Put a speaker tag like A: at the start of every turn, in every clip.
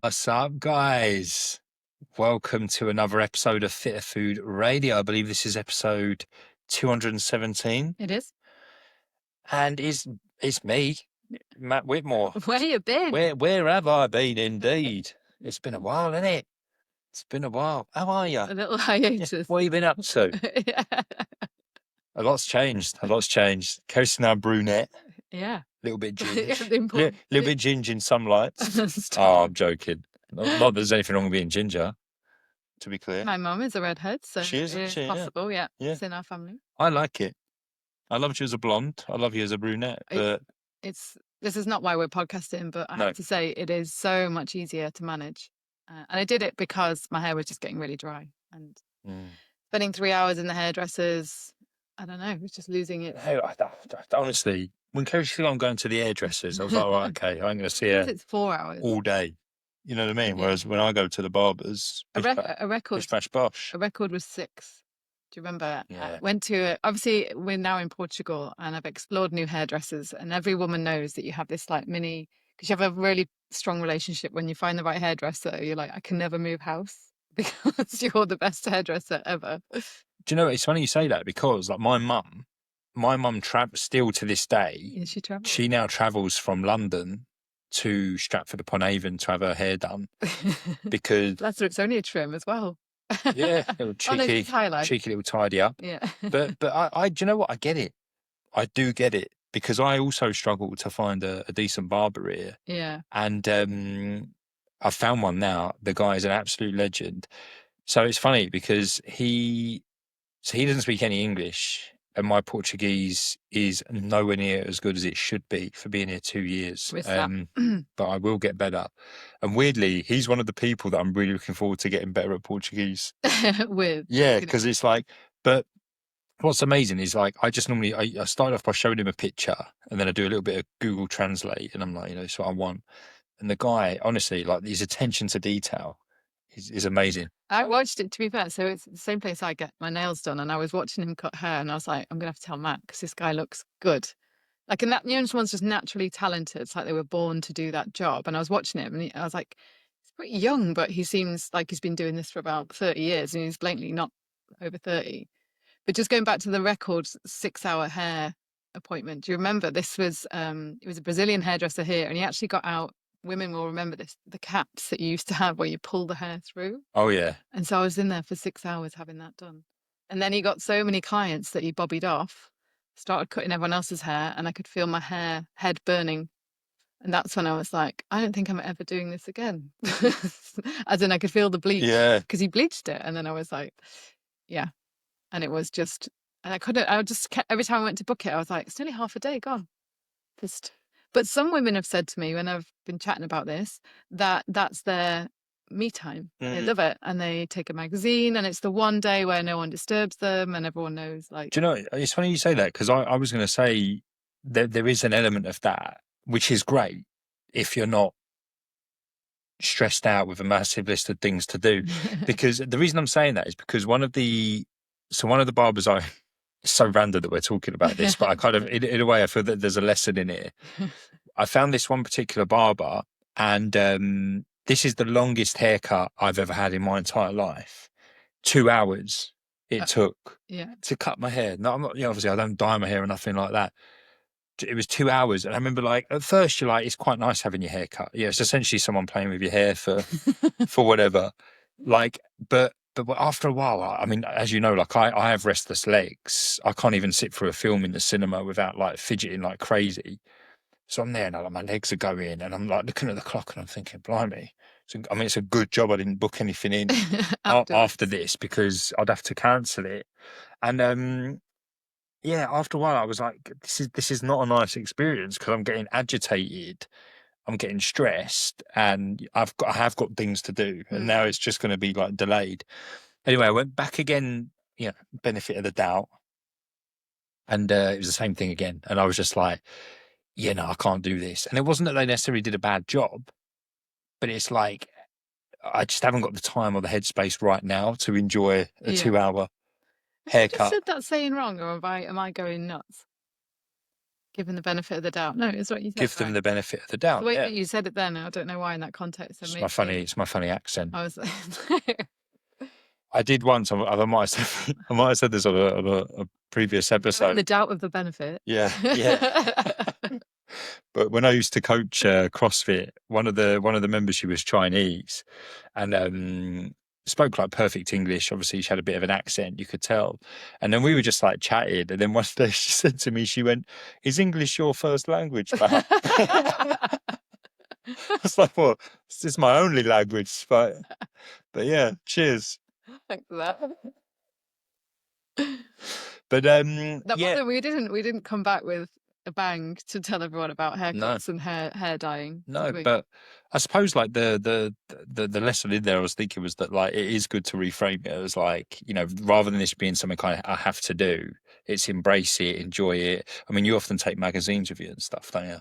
A: What's up, guys? Welcome to another episode of Fitter Food Radio. I believe this is episode 217,
B: It is.
A: and it's me, Matt Whitmore.
B: Where you been?
A: Where have I been? Indeed, it's been a while, isn't it? It's been a while. How are you?
B: A little hiatus.
A: What have you been up to?
B: Yeah.
A: A lot's changed. Keris is now brunette.
B: Yeah.
A: A little bit
B: Yeah,
A: ginger.
B: the important-
A: little bit ginger in some lights. Oh,
B: Stop.
A: I'm joking. Not that there's anything wrong with being ginger, to be clear.
B: My mum is a redhead, so
A: She is, isn't
B: it's
A: she? Yeah.
B: possible. Yeah.
A: Yeah.
B: It's in our family.
A: I like it. I loved you as a blonde. I love you as a brunette. But
B: This is not why we're podcasting, but I
A: No.
B: have to say it is so much easier to manage. And I did it because my hair was just getting really dry, and spending 3 hours in the hairdressers, I don't know, it was just losing it.
A: hey, honestly, when Keris said I'm going to the hairdressers, I was like, right, okay, I'm going to see her
B: It's 4 hours.
A: all day. You know what I mean?
B: Yeah.
A: Whereas when I go to the barbers,
B: A
A: bish
B: record
A: bash bosh.
B: A record was 6. Do you remember?
A: Yeah.
B: I went to obviously we're now in Portugal, and I've explored new hairdressers, and every woman knows that you have this like mini, because you have a really strong relationship. When you find the right hairdresser, you're like, I can never move house because you're the best hairdresser ever.
A: Do you know, it's funny you say that, because like my mum travels still to this day.
B: Yeah, she travels.
A: She now travels from London to Stratford upon Avon to have her hair done, because
B: That's it's only a trim as well.
A: yeah, little cheeky little tidy up.
B: Yeah.
A: But I do you know what? I get it. I do get it, because I also struggle to find a decent barber here.
B: Yeah.
A: And I found one now. The guy is an absolute legend. So it's funny because he doesn't speak any English, and my Portuguese is nowhere near as good as it should be for being here 2 years. But I will get better. And weirdly, he's one of the people that I'm really looking forward to getting better at Portuguese.
B: With.
A: Yeah, because it's like, but what's amazing is like, I just normally, I start off by showing him a picture, and then I do a little bit of Google Translate, and I'm like, you know, it's what I want. And the guy, honestly, like his attention to detail is amazing.
B: I watched it, to be fair. So it's the same place I get my nails done, and I was watching him cut hair, and I was like, I'm gonna have to tell Matt, because this guy looks good. Like, and that someone's just naturally talented. It's like they were born to do that job. And I was watching him, and I was like, he's pretty young, but he seems like he's been doing this for about 30 years, and he's blatantly not over 30. But just going back to the record 6-hour hair appointment, do you remember this was it was a Brazilian hairdresser here, and he actually got out, women will remember this, the caps that you used to have where you pull the hair through.
A: Oh yeah.
B: And so I was in there for 6 hours having that done. And then he got so many clients that he bobbied off, started cutting everyone else's hair, and I could feel my head burning. And that's when I was like, I don't think I'm ever doing this again. As in, I could feel the bleach.
A: Yeah.
B: Because he bleached it. And then I was like, yeah. And it was just, and I just kept, every time I went to book it, I was like, it's nearly half a day gone. But some women have said to me when I've been chatting about this, that that's their me time. They love it, and they take a magazine, and it's the one day where no one disturbs them, and everyone knows. Like,
A: do you know? It's funny you say that, because I was going to say that there is an element of that, which is great if you're not stressed out with a massive list of things to do. Because the reason I'm saying that is because one of the barbers it's so random that we're talking about this, but I kind of, in a way, I feel that there's a lesson in it. I found this one particular barber, and this is the longest haircut I've ever had in my entire life. 2 hours it took to cut my hair. No, I'm not, you know, obviously I don't dye my hair or nothing like that. It was 2 hours. And I remember, like, at first you're like, it's quite nice having your hair cut. Yeah, it's essentially someone playing with your hair for whatever. Like, but after a while, I mean, as you know, like I have restless legs. I can't even sit through a film in the cinema without like fidgeting like crazy. So I'm there and like, my legs are going, and I'm like looking at the clock, and I'm thinking, blimey. So, I mean, it's a good job I didn't book anything in after this, because I'd have to cancel it. And yeah, after a while I was like, this is not a nice experience, because I'm getting agitated, I'm getting stressed, and I have got things to do, and now it's just going to be like delayed. Anyway, I went back again, you know, benefit of the doubt, and it was the same thing again, and I was just like, yeah, no, I can't do this. And it wasn't that they necessarily did a bad job, but it's like, I just haven't got the time or the headspace right now to enjoy a 2-hour haircut.
B: I said that saying wrong, or am I going nuts? Give them the benefit of the doubt. No, it's what you said.
A: Give them
B: Right.
A: the benefit of the
B: The
A: doubt.
B: way
A: Yeah.
B: that you said it then, I don't know why in that context.
A: It's my funny accent.
B: I was
A: I did once. I might have said, I might have said this on a previous episode.
B: the doubt of the benefit.
A: Yeah, yeah. But when I used to coach CrossFit, one of the members, she was Chinese, and spoke like perfect English. Obviously, she had a bit of an accent, you could tell. And then we were just like chatting, and then one day she said to me, she went, "Is English your first language, Matt?" I was like, "Well, this is my only language." But yeah, cheers.
B: Thanks for that.
A: But yeah,
B: We didn't come back with a bang to tell everyone about haircuts
A: no.
B: and hair dyeing.
A: No, but I suppose like the lesson in there I was thinking was that like it is good to reframe it as like, you know, rather than this being something kind of I have to do, it's embrace it, enjoy it. I mean, you often take magazines with you and stuff, don't you?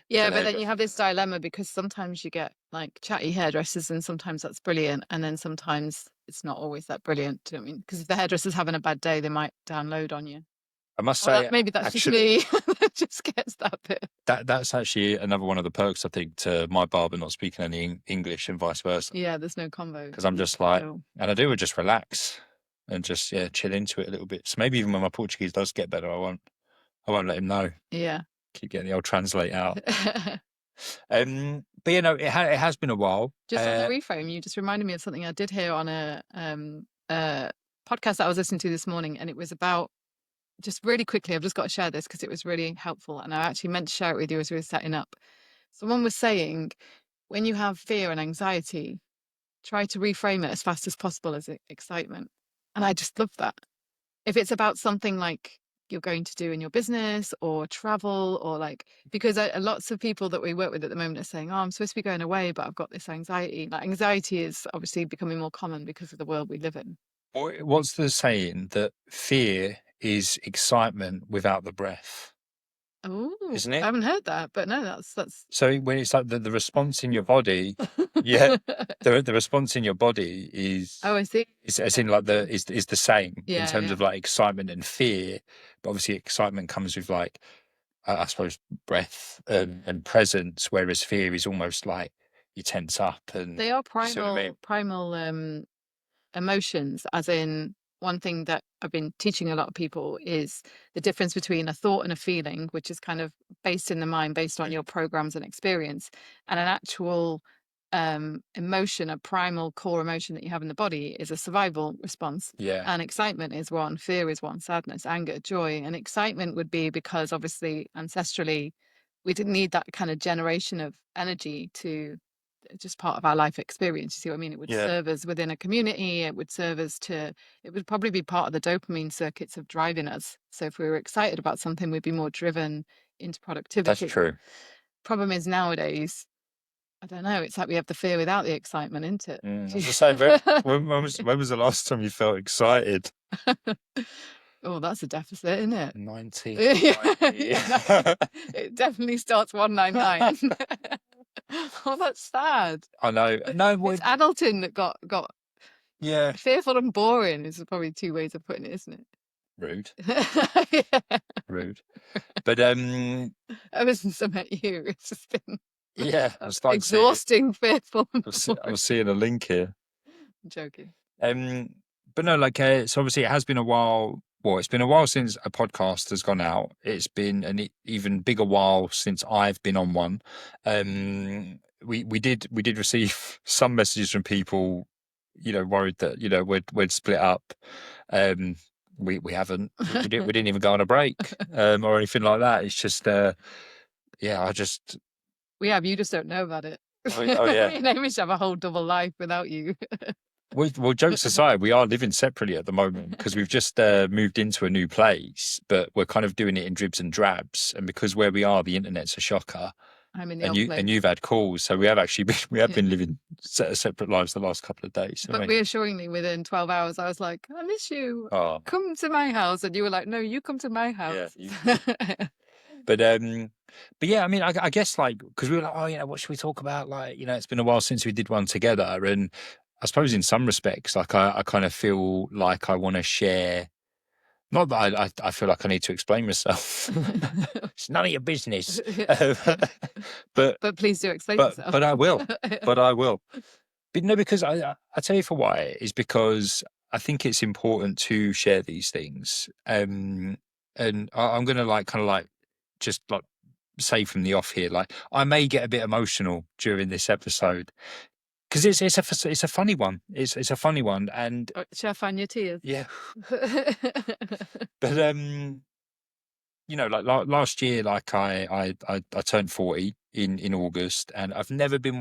B: Yeah, but then you have this dilemma because sometimes you get like chatty hairdressers and sometimes that's brilliant. And then sometimes it's not always that brilliant. Do you know what I mean? Because if the hairdresser's having a bad day, they might download on you.
A: I must say,
B: Maybe that's
A: actually,
B: just me that just gets that bit.
A: that's actually another one of the perks, I think, to my barber not speaking any English and vice versa.
B: Yeah, there's no convo.
A: Because I'm just like, and I do would just relax and just chill into it a little bit. So maybe even when my Portuguese does get better, I won't let him know.
B: Yeah.
A: Keep getting the old translate out. But you know, it has been a while.
B: Just on the reframe, you just reminded me of something I did hear on a podcast that I was listening to this morning, and it was about, just really quickly, I've just got to share this because it was really helpful, and I actually meant to share it with you as we were setting up. Someone was saying, when you have fear and anxiety, try to reframe it as fast as possible as excitement. And I just love that. If it's about something like you're going to do in your business or travel, or like, because lots of people that we work with at the moment are saying, oh, I'm supposed to be going away, but I've got this anxiety. Like, anxiety is obviously becoming more common because of the world we live in.
A: What's the saying that fear is excitement without the breath?
B: Oh,
A: isn't it?
B: I haven't heard that, but no, that's.
A: So when it's like the response in your body, yeah, the response in your body is.
B: Oh, I see.
A: Is as in like is the same in terms of like excitement and fear, but obviously excitement comes with like I suppose breath and presence, whereas fear is almost like you tense up and
B: they are primal emotions, as in, one thing that I've been teaching a lot of people is the difference between a thought and a feeling, which is kind of based in the mind, based on your programs and experience, and an actual emotion, a primal core emotion that you have in the body is a survival response.
A: Yeah.
B: And excitement is one, fear is one, sadness, anger, joy. And excitement would be because obviously ancestrally we didn't need that kind of generation of energy to just part of our life experience. You see what I mean? It would serve us within a community. It would serve us it would probably be part of the dopamine circuits of driving us. So if we were excited about something, we'd be more driven into productivity.
A: That's true.
B: Problem is nowadays, I don't know, it's like we have the fear without the excitement, isn't it?
A: I was just saying, when was the last time you felt excited?
B: Oh, that's a deficit, isn't it?
A: 90.
B: It definitely starts 199. Oh, that's sad.
A: I know. No,
B: it's adulting that got fearful and boring is probably two ways of putting it, isn't it?
A: Rude.
B: Yeah.
A: Rude. But
B: ever since I met you, it's just been
A: exhausting,
B: fearful.
A: I was seeing a link here.
B: I'm joking.
A: But no, like so obviously it has been a while. Well, it's been a while since a podcast has gone out. It's been an even bigger while since I've been on one. We did receive some messages from people, you know, worried that, you know, we'd split up. We haven't. We didn't even go on a break or anything like that. It's just
B: we have. You just don't know about it.
A: Oh yeah.
B: Me and Hamish have a whole double life without you.
A: Well, jokes aside, we are living separately at the moment because we've just moved into a new place, but we're kind of doing it in dribs and drabs. And because where we are, the internet's a shocker.
B: I'm in the
A: and you've had calls, so we have actually been living separate lives the last couple of days.
B: But reassuringly, within 12 hours, I was like, I miss you. Oh. Come to my house, and you were like, no, you come to my house.
A: Yeah. But yeah, I mean, I guess like because we were like, oh, you know, what should we talk about? Like, you know, it's been a while since we did one together, and I suppose in some respects, like I kind of feel like I want to share Not that I feel like I need to explain myself. It's none of your business. But
B: But please do explain yourself.
A: but I will. But I will. But no, because I tell you for why is because I think it's important to share these things. And I'm gonna like kind of like just like say from the off here, like I may get a bit emotional during this episode because it's a funny one. It's a funny one, and
B: Shall I find your tears?
A: yeah. But you know, like last year, like I turned 40 in August, and I've never been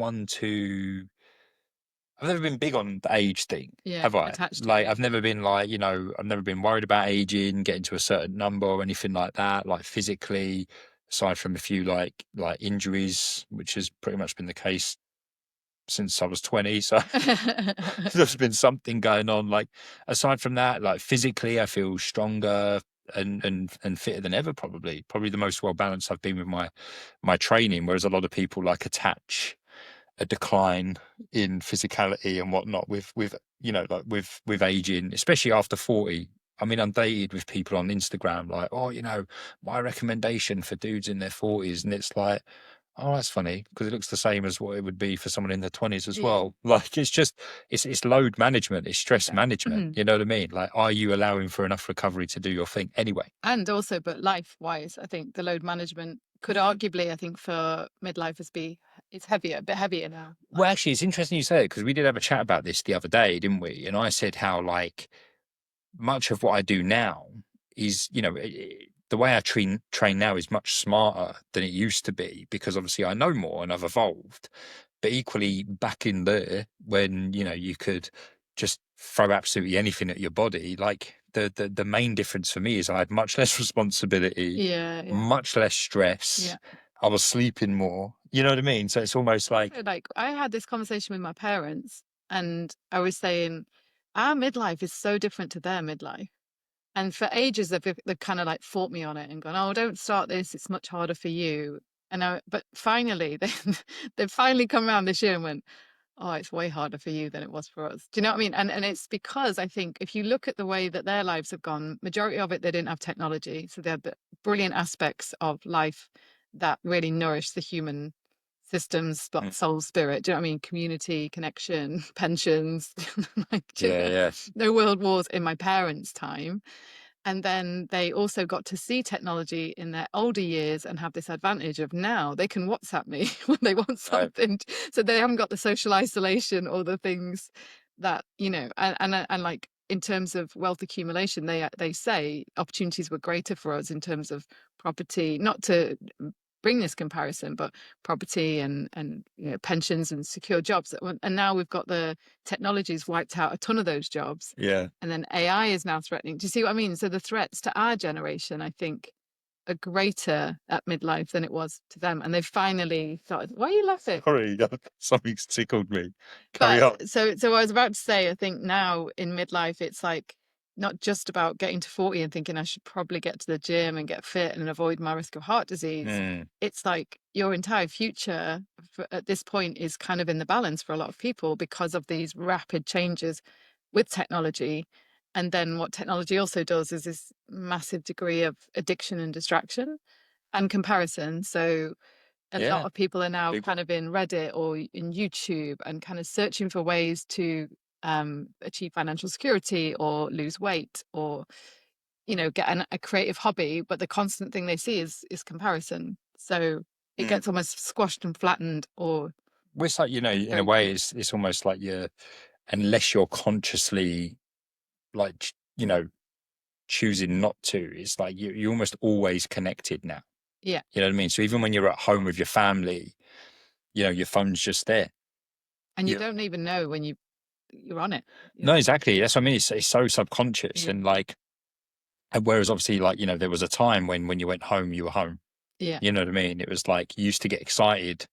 A: big on the age thing,
B: Yeah,
A: have I?
B: attached to
A: Like,
B: age.
A: I've never been like, you know, I've never been worried about aging, getting to a certain number or anything like that. Like physically, aside from a few like injuries, which has pretty much been the case since I was 20. So there's been something going on. Like aside from that, like physically, I feel stronger and fitter than ever. Probably the most well balanced I've been with my training. Whereas a lot of people like attach a decline in physicality and whatnot with you know like with aging, especially after 40. I mean, I'm dated with people on Instagram like, oh, you know, my recommendation for dudes in their 40s, and it's like, oh, that's funny because it looks the same as what it would be for someone in their 20s as
B: Yeah,
A: well. Like it's just it's load management, it's stress
B: exactly.
A: management. You know what I mean? Like, are you allowing for enough recovery to do your thing anyway?
B: And also, but life wise, I think the load management could arguably, I think, for midlifers it's heavier, a bit heavier now.
A: Well, actually, it's interesting you say it because we did have a chat about this the other day, didn't we? And I said how like much of what I do now is, you know, the way I train now is much smarter than it used to be because obviously I know more and I've evolved. But equally, back in there, when you know you could just throw absolutely anything at your body, like the main difference for me is I had much less responsibility,
B: Yeah, yeah,
A: much less stress.
B: yeah.
A: I was sleeping more. You know what I mean? So it's almost like,
B: Also, like I had this conversation with my parents, and I was saying our midlife is so different to their midlife. And for ages, they've kind of like fought me on it and gone, "Oh, don't start this. It's much harder for you." But finally, they've finally come around this year and went, "Oh, it's way harder for you than it was for us." Do you know what I mean? And it's because I think if you look at the way that their lives have gone, majority of it they didn't have technology, so they had the brilliant aspects of life that really nourish the human systems, but
A: mm,
B: soul, spirit. Do you know what I mean? Community, connection, pensions, like
A: yeah, yeah,
B: no world wars in my parents' time. And then they also got to see technology in their older years and have this advantage of now they can WhatsApp me when they want
A: right,
B: something. So they haven't got the social isolation or the things that, and like in terms of wealth accumulation, they say opportunities were greater for us in terms of property, not to bring this comparison, but property and pensions and secure jobs. And now we've got the technologies wiped out a ton of those jobs,
A: yeah.
B: and then AI is now threatening. Do you see what I mean? So the threats to our generation, I think, are greater at midlife than it was to them. And they've finally started. Why are you laughing?
A: Sorry, something's tickled me. Carry on.
B: But so I was about to say, I think now in midlife, it's like not just about getting to 40 and thinking I should probably get to the gym and get fit and avoid my risk of heart disease.
A: Mm,
B: It's like your entire future at this point is kind of in the balance for a lot of people because of these rapid changes with technology. And then what technology also does is this massive degree of addiction and distraction and comparison. So a lot
A: yeah,
B: of people are now
A: big
B: kind
A: one.
B: of in Reddit or in YouTube and kind of searching for ways to achieve financial security or lose weight or get a creative hobby. But the constant thing they see is comparison. So it
A: Mm.
B: gets almost squashed and flattened or
A: Well, it's like, you know, in a
B: very
A: way,
B: quick.
A: it's almost like unless you're consciously like, you know, choosing not to, it's like you're almost always connected now.
B: Yeah,
A: You know what I mean? So even when you're at home with your family, you know, your phone's just there.
B: and you
A: Yeah.
B: don't even know when you're on it. You
A: No,
B: know.
A: exactly. That's what I mean. It's so subconscious.
B: Yeah,
A: And like, and whereas obviously, like, you know, there was a time when you went home, you were home.
B: yeah,
A: You know what I mean? It was like you used to get excited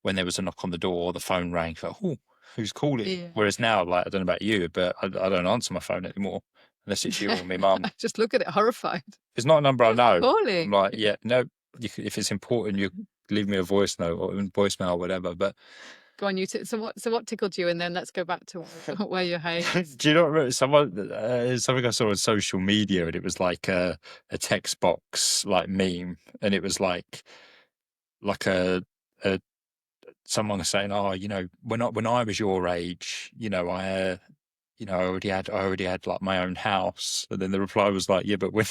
A: when there was a knock on the door or the phone rang. Like, oh, who's calling?
B: yeah.
A: Whereas now, like, I don't know about you, but I don't answer my phone anymore unless it's you or my mum.
B: I just look at it horrified.
A: If it's not a number I
B: Who's
A: know, I'm
B: calling?
A: like, yeah, no. If it's important, you leave me a voice note or voicemail or whatever. But
B: Go on, so what tickled you? And then let's go back to where your hate.
A: Do you not remember something I saw on social media, and it was like a text box like meme, and it was like a someone saying, "Oh, when I was your age, I already had like my own house." And then the reply was like, "Yeah, but when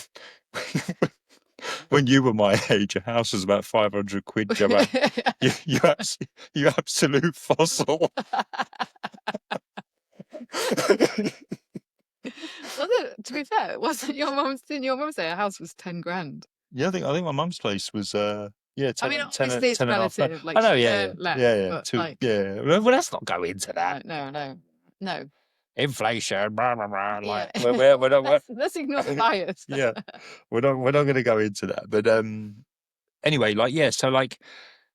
A: when you were my age, a house was about 500 quid, Joanne. You absolute fossil."
B: To be fair, wasn't didn't your mum say a house was 10 grand?
A: Yeah, I think my mum's place was
B: I
A: 10,
B: mean,
A: 10,
B: obviously it's
A: 10 and a half.
B: relative, like
A: I know,
B: less,
A: yeah.
B: but like,
A: Well, let's not go into that.
B: No.
A: Inflation, blah blah blah.
B: Yeah.
A: Like we're not.
B: Let's ignore the bias.
A: Yeah, we're not going to go into that. But anyway, like so like.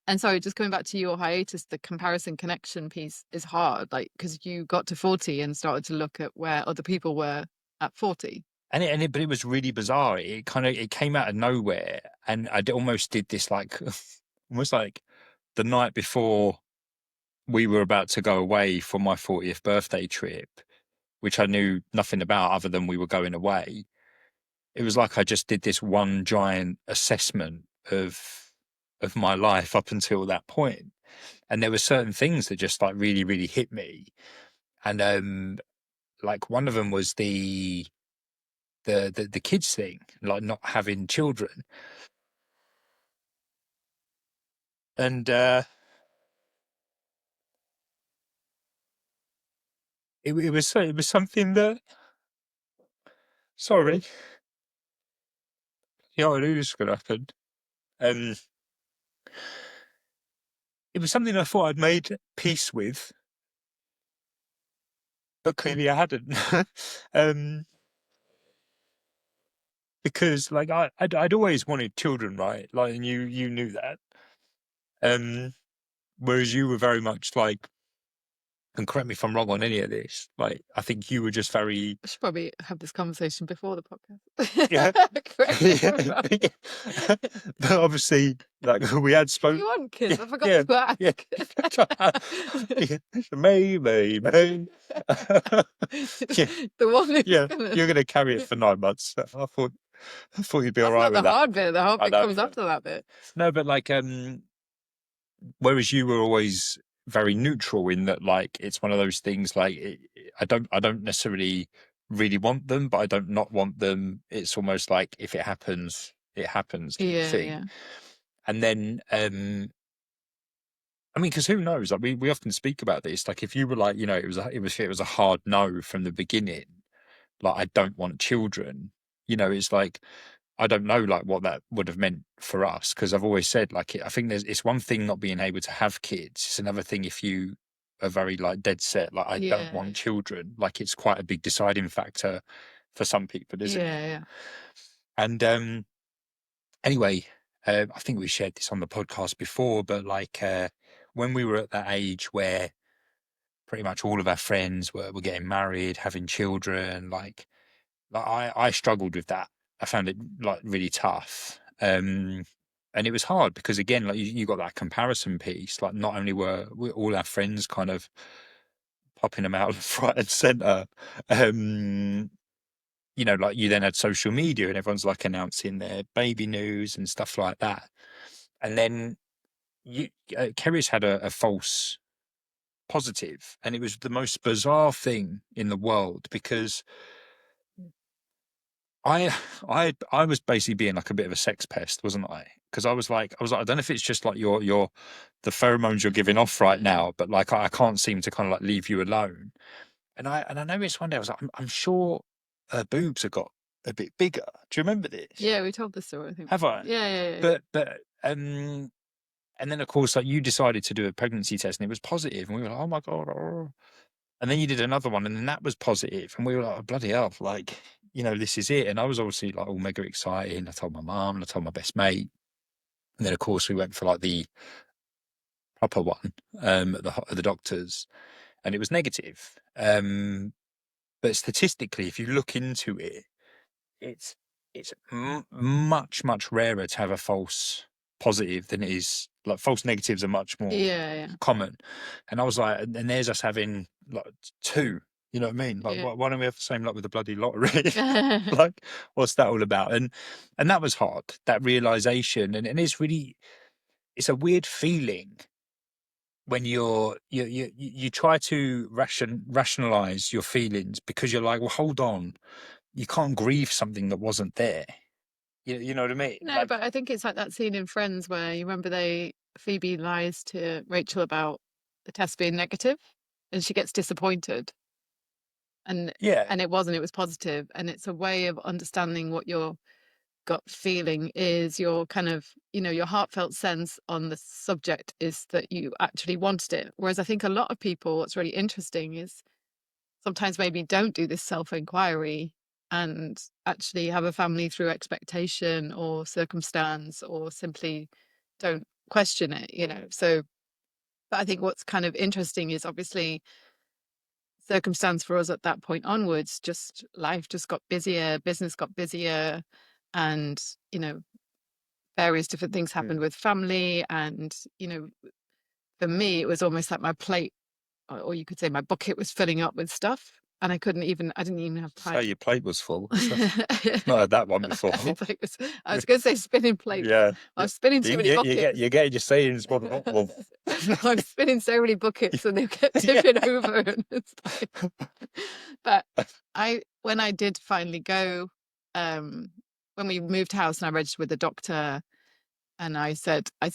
B: And sorry, just coming back to your hiatus, the comparison connection piece is hard, like because you got to 40 and started to look at where other people were at 40.
A: But it was really bizarre. It came out of nowhere, and almost did this like almost like the night before we were about to go away for my 40th birthday trip, which I knew nothing about other than we were going away. It was like I just did this one giant assessment of my life up until that point, and there were certain things that just like really, really hit me, and like one of them was the kids thing, like not having children, and it was something that, sorry, I knew this was going to happen. It was something I thought I'd made peace with, but clearly I hadn't. Because like I'd always wanted children, right? Like, and you knew that. Whereas you were very much like, and correct me if I'm wrong on any of this, like I think you were just very.
B: I should probably have this conversation before the podcast.
A: Yeah. But obviously, like we had spoken.
B: You want kids? I forgot to ask.
A: Yeah. Maybe.
B: The one who's
A: you're gonna carry it for 9 months. I thought you'd be all right with that.
B: That's not the hard bit. The hard bit comes after that bit.
A: No, but like whereas you were always very neutral in that, like it's one of those things like I don't necessarily really want them, but I don't not want them. It's almost like if it happens, it happens.
B: Yeah.
A: And then I mean, because who knows? Like we often speak about this. Like if you were like, it was a hard no from the beginning. Like I don't want children. It's like I don't know like what that would have meant for us, because I've always said like I think it's one thing not being able to have kids. It's another thing if you are very like dead set like I don't want children. Like it's quite a big deciding factor for some people, isn't it?
B: Yeah.
A: And anyway, I think we shared this on the podcast before, but like when we were at that age where pretty much all of our friends were getting married, having children, like I struggled with that. I found it like really tough. And it was hard because again, like you got that comparison piece. Like not only were all our friends kind of popping them out left, right, and centre, like you then had social media and everyone's like announcing their baby news and stuff like that. And then Keris had a false positive, and it was the most bizarre thing in the world because I was basically being like a bit of a sex pest, wasn't I? Because I was like, I don't know if it's just like your the pheromones you're giving off right now, but like I can't seem to kind of like leave you alone. And I noticed one day I was like, I'm sure her boobs have got a bit bigger. Do you remember this?
B: Yeah, we told this story, I think.
A: Have I?
B: Yeah.
A: But and then of course like you decided to do a pregnancy test and it was positive, and we were like, oh my god. Oh. And then you did another one, and then that was positive, and we were like, oh, bloody hell, like, this is it. And I was obviously like all mega excited, and I told my mum, and I told my best mate. And then, of course, we went for like the proper one at the doctor's, and it was negative. But statistically, if you look into it, it's much, much rarer to have a false positive than it is Like false negatives are much more
B: Yeah,
A: common. And I was like, and there's us having like two, you know what I mean? Like,
B: yeah,
A: why don't we have the same luck with the bloody lottery?
B: yeah.
A: Like, what's that all about? And that was hard, that realization. And it's really, it's a weird feeling when you try to rationalize your feelings, because you're like, well, hold on, you can't grieve something that wasn't there. You know what I mean?
B: No,
A: Like,
B: but I think it's like that scene in Friends where you remember Phoebe lies to Rachel about the test being negative, and she gets disappointed, and
A: yeah,
B: it wasn't. It was positive, and it's a way of understanding what your gut feeling is. Your kind of, your heartfelt sense on the subject is that you actually wanted it. Whereas I think a lot of people, what's really interesting is sometimes maybe don't do this self-inquiry and actually have a family through expectation or circumstance, or simply don't question it. So, but I think what's kind of interesting is obviously circumstance for us at that point onwards, just life just got busier, business got busier, and, you know, various different things happened with family. And, for me, it was almost like my plate, or you could say my bucket was filling up with stuff. And I didn't even have time.
A: say your plate was full. Not had that one before.
B: I was going to say spinning plates.
A: Yeah.
B: I was spinning too many buckets.
A: You're getting your sayings wrong.
B: I'm spinning so many buckets and they kept
A: Yeah.
B: tipping over. And it's like... But when I did finally go, when we moved house and I registered with the doctor, and I said, I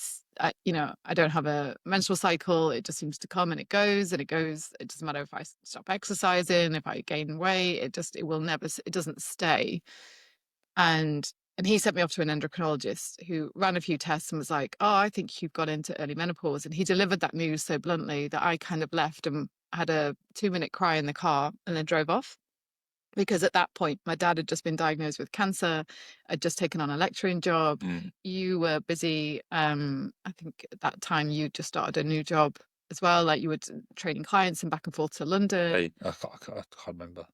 B: don't have a menstrual cycle. It just seems to come and it goes and it goes. It doesn't matter if I stop exercising, if I gain weight, it will never, it doesn't stay. And he sent me off to an endocrinologist who ran a few tests and was like, oh, I think you've got into early menopause. And he delivered that news so bluntly that I kind of left and had a 2-minute cry in the car and then drove off. Because at that point, my dad had just been diagnosed with cancer. I'd just taken on a lecturing job. You were busy. I think at that time you just started a new job as well. Like you were training clients and back and forth to London.
A: I can't remember.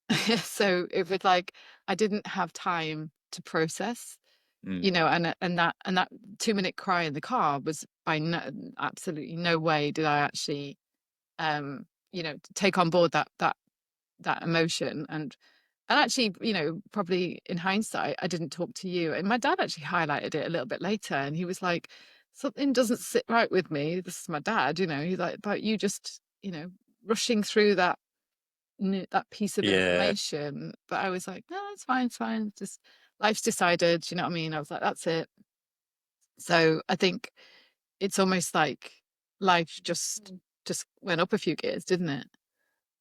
B: So it was like I didn't have time to process, and that 2-minute cry in the car was absolutely no way did I actually, take on board that emotion. And actually, probably in hindsight, I didn't talk to you. And my dad actually highlighted it a little bit later. And he was like, something doesn't sit right with me. This is my dad, he's like, about you just, rushing through that piece of
A: Yeah.
B: information. But I was like, no, it's fine. It's fine. Just life's decided. You know what I mean? I was like, that's it. So I think it's almost like life just went up a few gears, didn't it?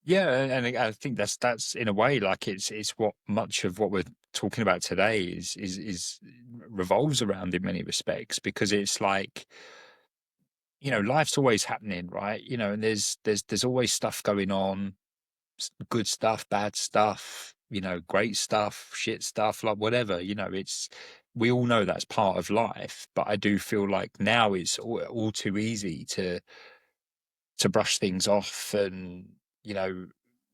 A: Yeah, and I think that's in a way like it's what much of what we're talking about today is revolves around in many respects, because it's like, life's always happening, right? And there's always stuff going on, good stuff, bad stuff, great stuff, shit stuff, like whatever, it's, we all know that's part of life. But I do feel like now it's all too easy to brush things off and,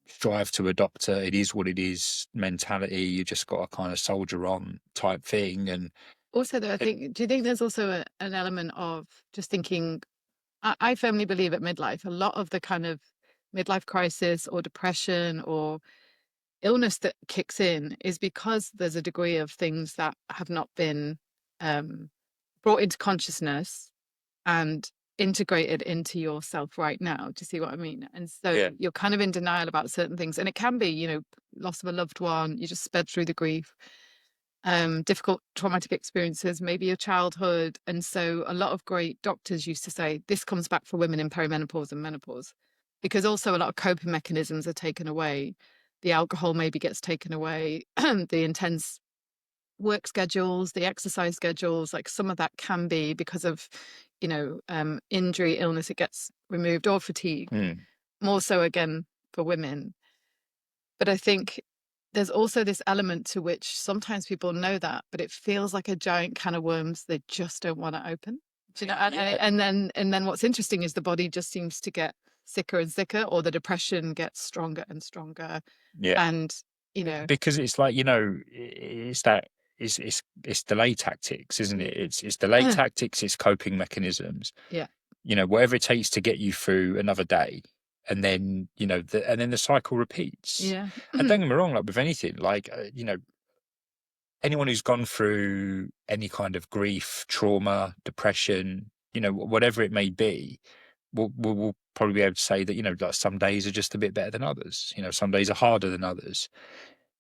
A: strive to adopt a it is what it is mentality. You just got to kind of soldier on type thing. And
B: Also, though,
A: it,
B: do you think there's also an element of just thinking, I firmly believe at midlife, a lot of the kind of midlife crisis or depression or illness that kicks in is because there's a degree of things that have not been um, brought into consciousness and integrated into yourself right now. Do you see what I mean? And so
A: yeah,
B: you're kind of in denial about certain things. And it can be, loss of a loved one, you just sped through the grief, difficult traumatic experiences, maybe your childhood. And so a lot of great doctors used to say this comes back for women in perimenopause and menopause, because also a lot of coping mechanisms are taken away. The alcohol maybe gets taken away, the intense work schedules, the exercise schedules, like some of that can be because of, injury, illness, it gets removed, or fatigue,
A: mm,
B: more so again for women. But I think there's also this element to which sometimes people know that, but it feels like a giant can of worms they just don't want to open. Do you know?
A: yeah,
B: And then what's interesting is the body just seems to get sicker and sicker, or the depression gets stronger and stronger.
A: yeah.
B: And,
A: Because it's like, it's that. it's delay tactics, isn't it? It's delay tactics, it's coping mechanisms.
B: Yeah.
A: Whatever it takes to get you through another day, and then and then the cycle repeats.
B: Yeah.
A: And don't get me wrong, like with anything, like anyone who's gone through any kind of grief, trauma, depression, whatever it may be, will probably be able to say that like some days are just a bit better than others. Some days are harder than others.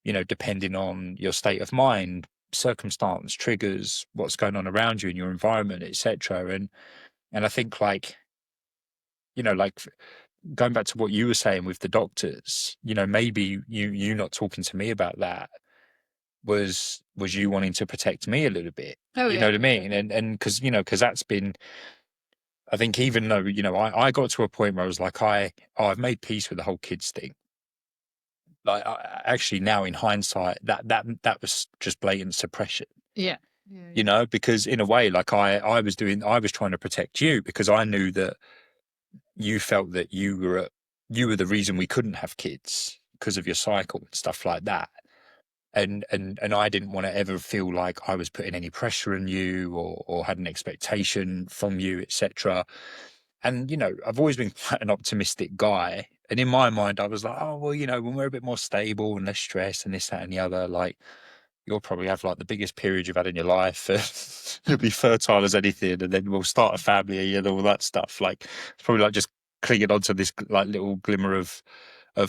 A: Depending on your state of mind, circumstance, triggers, what's going on around you in your environment, etc. And I think like going back to what you were saying with the doctors, maybe you not talking to me about that was you wanting to protect me a little bit.
B: Oh
A: You know
B: yeah.
A: what I mean? And because that's been, I think, even though I got to a point where I was like, I've made peace with the whole kids thing. Like actually now in hindsight, that was just blatant suppression.
B: Yeah.
A: Because in a way, like I was trying to protect you because I knew that you felt that you were the reason we couldn't have kids because of your cycle and stuff like that. And I didn't want to ever feel like I was putting any pressure on you or had an expectation from you, etc. And I've always been quite an optimistic guy. And in my mind, I was like, oh well, when we're a bit more stable and less stressed and this, that, and the other, like you'll probably have like the biggest period you've had in your life. You'll be fertile as anything, and then we'll start a family and all that stuff. Like it's probably like just clinging onto this like little glimmer of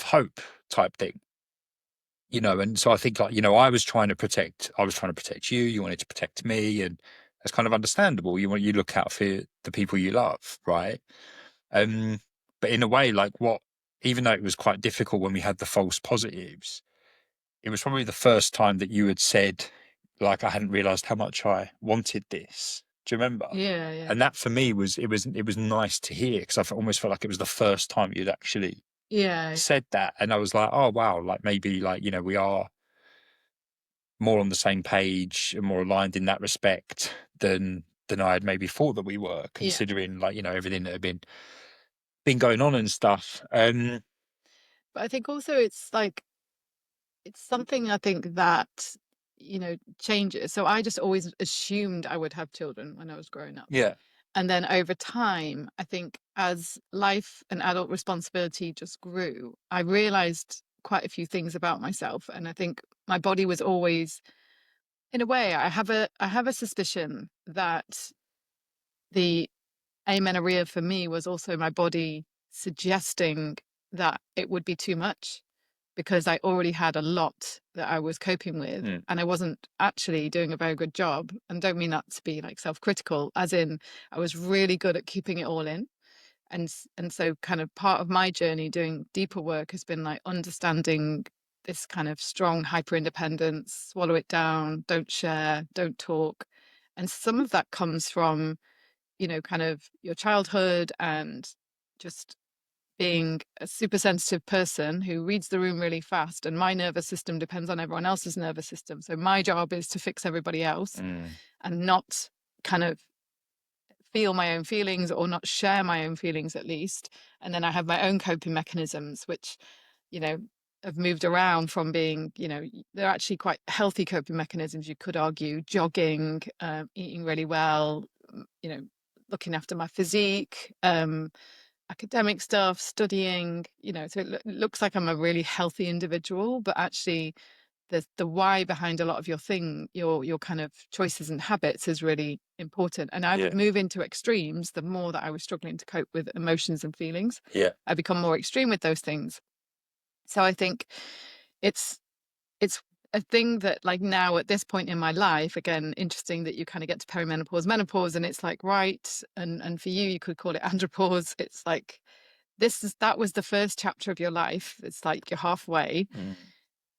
A: hope type thing. And so I think like, I was trying to protect you, you wanted to protect me, and that's kind of understandable. You look out for the people you love, right? But in a way, like even though it was quite difficult when we had the false positives, it was probably the first time that you had said, like, I hadn't realized how much I wanted this. Do you remember?
B: Yeah. Yeah.
A: And that for me was nice to hear because I almost felt like it was the first time you'd actually
B: Yeah.
A: said that, and I was like, oh wow, like maybe like we are more on the same page and more aligned in that respect than I had maybe thought that we were,
B: Yeah.
A: considering like everything that had been going on and stuff.
B: But I think also it's like it's something I think that changes. So I just always assumed I would have children when I was growing up.
A: Yeah,
B: And then over time, I think as life and adult responsibility just grew, I realized quite a few things about myself. And I think my body was always, in a way, I have a suspicion that the amenorrhea for me was also my body suggesting that it would be too much because I already had a lot that I was coping with and I wasn't actually doing a very good job. And don't mean that to be like self-critical, as in I was really good at keeping it all in. And so kind of part of my journey doing deeper work has been like understanding this kind of strong hyper independence, swallow it down, don't share, don't talk. And some of that comes from, kind of your childhood and just being a super sensitive person who reads the room really fast, and my nervous system depends on everyone else's nervous system. So my job is to fix everybody else and not kind of feel my own feelings or not share my own feelings at least. And then I have my own coping mechanisms, which, you know, have moved around from being, they're actually quite healthy coping mechanisms, you could argue, jogging, eating really well, looking after my physique, academic stuff, studying, so it looks like I'm a really healthy individual, but actually the why behind a lot of your kind of choices and habits is really important. And I would move into extremes the more that I was struggling to cope with emotions and feelings. I become more extreme with those things. So I think it's a thing that, like, now at this point in my life, again, interesting that you kind of get to perimenopause, menopause, and it's like, right, and for you could call it andropause. It's like that was the first chapter of your life. It's like you're halfway.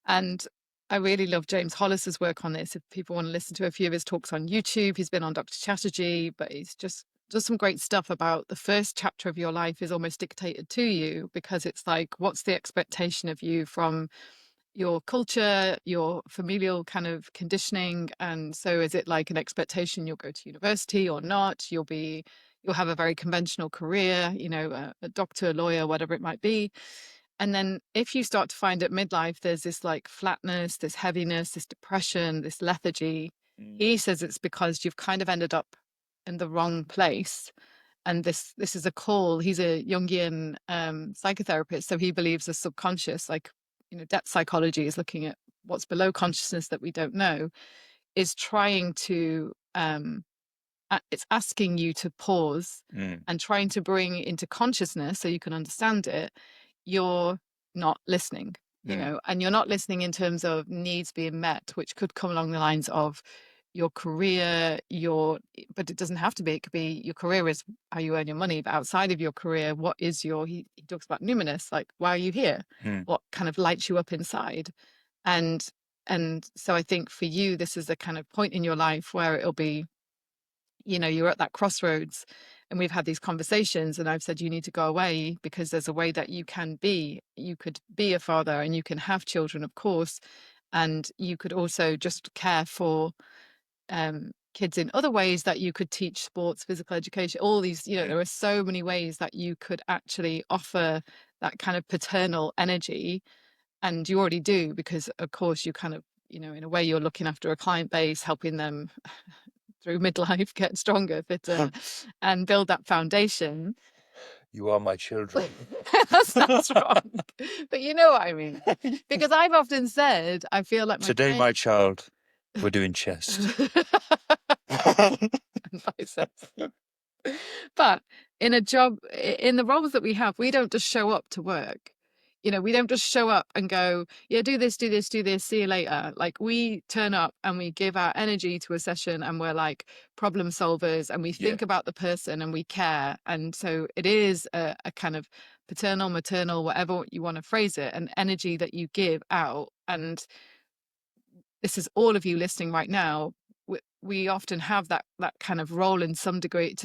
B: And I really love James Hollis's work on this. If people want to listen to a few of his talks on YouTube, he's been on Dr. Chatterjee, but he's just does some great stuff about the first chapter of your life is almost dictated to you, because it's like, what's the expectation of you from your culture, your familial kind of conditioning? And so is it like an expectation you'll go to university or not? You'll have a very conventional career, a doctor, lawyer, whatever it might be. And then if you start to find at midlife, there's this like flatness, this heaviness, this depression, this lethargy, he says it's because you've kind of ended up in the wrong place. And this is a call. He's a Jungian psychotherapist, so he believes the subconscious, like, depth psychology is looking at what's below consciousness that we don't know, is trying to it's asking you to pause and trying to bring into consciousness so you can understand it. You're not listening, and you're not listening in terms of needs being met, which could come along the lines of your career, but it doesn't have to be. It could be your career is how you earn your money, but outside of your career, what is he talks about numinous, like, why are you here? What kind of lights you up inside? And so I think for you, this is a kind of point in your life where it'll be, you're at that crossroads, and we've had these conversations, and I've said you need to go away because there's a way that you could be a father and you can have children, of course, and you could also just care for kids in other ways, that you could teach sports, physical education, all these, there are so many ways that you could actually offer that kind of paternal energy. And you already do, because of course you kind of, in a way you're looking after a client base, helping them through midlife get stronger, fitter, and build that foundation.
A: You are my children.
B: That's wrong, but you know what I mean, because I've often said I feel like
A: Today, my child, we're doing chest.
B: And biceps. But in a job, in the roles that we have, we don't just show up to work. We don't just show up and go, yeah, do this, do this, do this, see you later. Like, we turn up and we give our energy to a session, and we're like problem solvers, and we think about the person, and we care. And so it is a kind of paternal, maternal, whatever you want to phrase it, an energy that you give out. And this is all of you listening right now. We often have that kind of role to some degree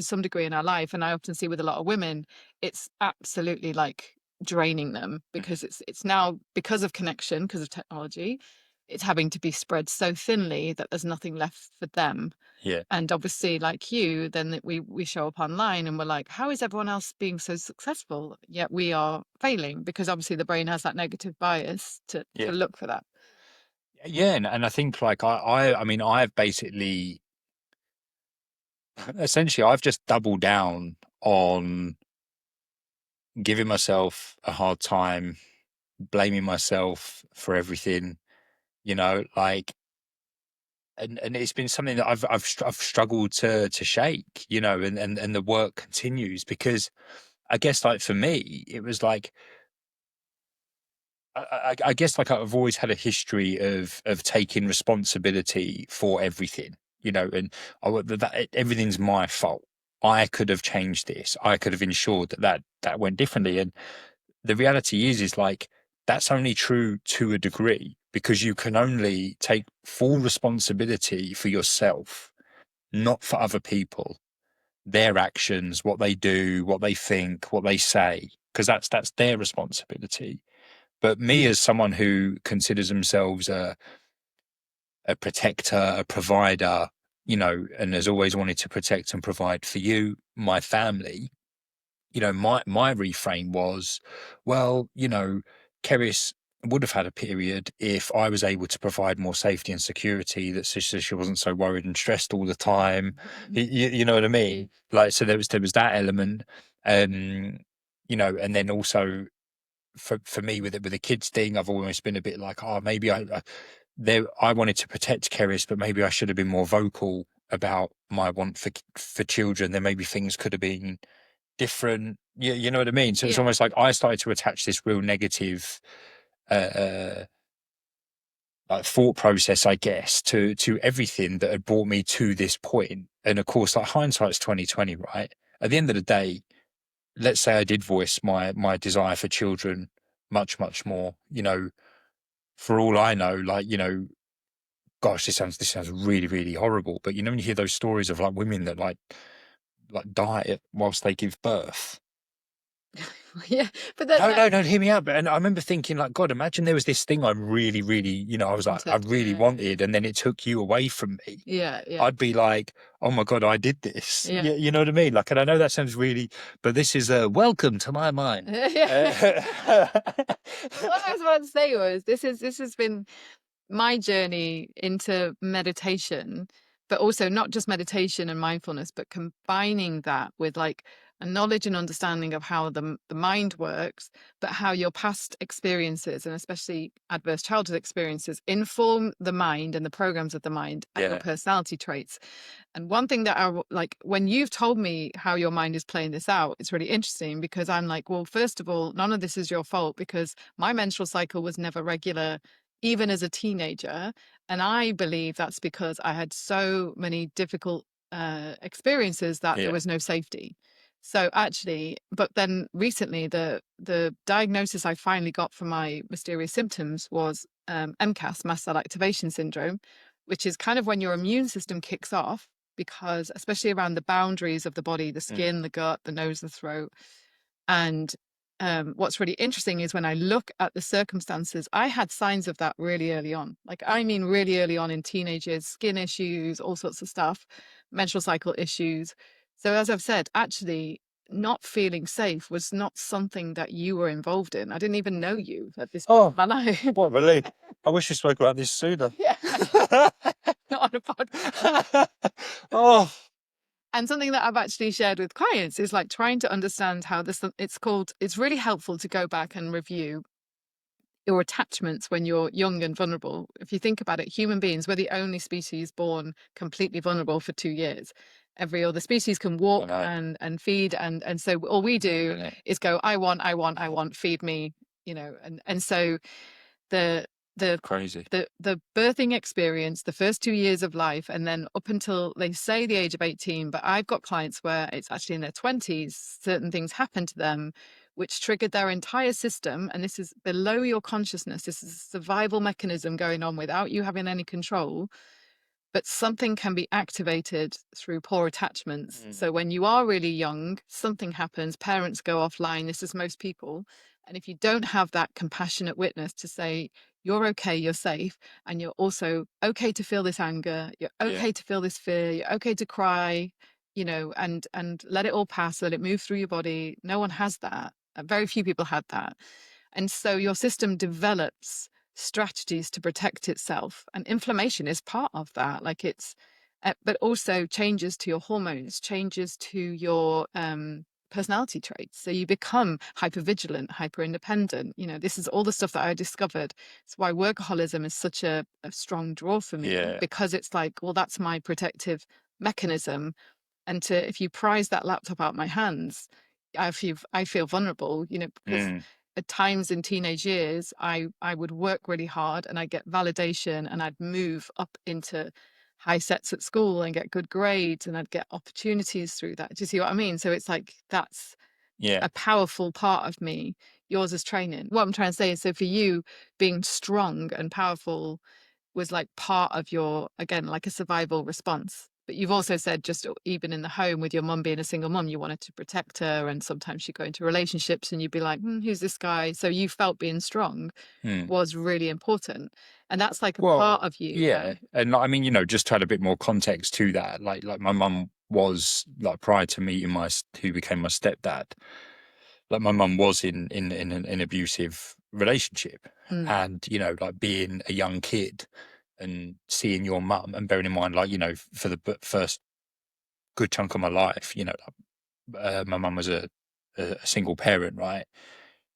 B: in our life, and I often see with a lot of women, it's absolutely like draining them, because it's now, because of connection, because of technology, it's having to be spread so thinly that there's nothing left for them. And obviously, like you, then we show up online and we're like, how is everyone else being so successful, yet we are failing? Because obviously the brain has that negative bias to look for that.
A: Yeah, and I think, like, I mean, I've basically, essentially, I've just doubled down on giving myself a hard time, blaming myself for everything, like, and it's been something that I've struggled to shake, and the work continues, because I guess, like, for me, it was like, I guess, like, I've always had a history of taking responsibility for everything, and everything's my fault. I could have changed this. I could have ensured that went differently. And the reality is like, that's only true to a degree, because you can only take full responsibility for yourself, not for other people, their actions, what they do, what they think, what they say, because that's their responsibility. But me, as someone who considers themselves a protector, a provider, and has always wanted to protect and provide for you, my family, my reframe was, well, Keris would have had a period if I was able to provide more safety and security, that she wasn't so worried and stressed all the time. You know what I mean? Like, so there was that element, um, and then also, for me, with the kids thing, I've almost been a bit like, oh, maybe I wanted to protect Keris, but maybe I should have been more vocal about my want for children. Then maybe things could have been different. You know what I mean? So it's almost like I started to attach this real negative like thought process, I guess, to everything that had brought me to this point. And of course, like, hindsight's 2020, right? At the end of the day, let's say I did voice my desire for children much, much more, for all I know, like, gosh, this sounds really, really horrible. But when you hear those stories of, like, women that like die whilst they give birth,
B: Yeah, but then
A: No,
B: that
A: no, no, hear me out. And I remember thinking, like, God, imagine there was this thing I really, really, I was like, I
B: wanted.
A: really wanted, and then it took you away from me.
B: Yeah, yeah,
A: I'd be like, oh my God, I did this.
B: yeah,
A: Yeah, you know what I mean? Like, and I know that sounds really, but this is a welcome to my mind.
B: yeah. What I was about to say was this has been my journey into meditation, but also not just meditation and mindfulness, but combining that with like a knowledge and understanding of how the mind works, but how your past experiences and especially adverse childhood experiences inform the mind and the programs of the mind and your
A: Yeah,
B: personality traits. And one thing that like when you've told me how your mind is playing this out, it's really interesting because I'm like, well, first of all, none of this is your fault because my menstrual cycle was never regular, even as a teenager. And I believe that's because I had so many difficult experiences that there
A: yeah.
B: was no safety. So actually, but then recently, the diagnosis I finally got for my mysterious symptoms was MCAS, mast cell activation syndrome, which is kind of when your immune system kicks off because especially around the boundaries of the body, the
A: Mm.
B: skin, the gut, the nose, the throat. And what's really interesting is when I look at the circumstances, I had signs of that really early on. Like, I mean, really early on in teenage years, skin issues, all sorts of stuff, menstrual cycle issues. So, as I've said, actually, not feeling safe was not something that you were involved in. I didn't even know you at this point
A: Oh,
B: in my life.
A: what a relief. I wish we spoke about this sooner.
B: Yeah, not on a podcast.
A: Oh,
B: And something that I've actually shared with clients is like trying to understand how this, it's really helpful to go back and review your attachments when you're young and vulnerable. If you think about it, human beings, we're the only species born completely vulnerable for 2 years. Every other species can
A: I
B: walk
A: know.
B: and feed, and so all we do
A: Isn't it?
B: is go, I want, feed me, and so the the
A: Crazy.
B: the birthing experience, the first 2 years of life, and then up until they say the age of 18, but I've got clients where it's actually in their 20s, certain things happen to them which triggered their entire system. And this is below your consciousness. This is a survival mechanism going on without you having any control, but something can be activated through poor attachments.
A: Mm.
B: So when you are really young, something happens, parents go offline. This is most people. And if you don't have that compassionate witness to say, you're okay, you're safe, and you're also okay to feel this anger, you're
A: Yeah.
B: okay to feel this fear, you're okay to cry, and let it all pass, let it move through your body. No one has that. Very few people had that. And so your system develops strategies to protect itself, and inflammation is part of that. Like but also changes to your hormones, changes to your personality traits. So you become hyper vigilant, hyper independent. This is all the stuff that I discovered. It's why workaholism is such a strong draw for me,
A: Yeah.
B: because it's like, well, that's my protective mechanism. And if you prise that laptop out my hands, I feel vulnerable, because
A: Mm.
B: at times in teenage years, I would work really hard and I'd get validation and I'd move up into high sets at school and get good grades and I'd get opportunities through that. Do you see what I mean? So it's like that's
A: Yeah.
B: a powerful part of me. Yours is training. What I'm trying to say is, so for you, being strong and powerful was like part of your, again, like a survival response. But you've also said, just even in the home with your mum being a single mum, you wanted to protect her, and sometimes she'd go into relationships and you'd be like, who's this guy? So you felt being strong
A: Mm.
B: was really important, and that's like a
A: Well,
B: part of you
A: yeah.
B: that
A: And like, I mean, just to add a bit more context to that, like my mum was like prior to meeting who became my stepdad, like my mum was in an abusive relationship.
B: mm,
A: And, like being a young kid and seeing your mum, and bearing in mind, like, for the first good chunk of my life, my mum was a single parent, right?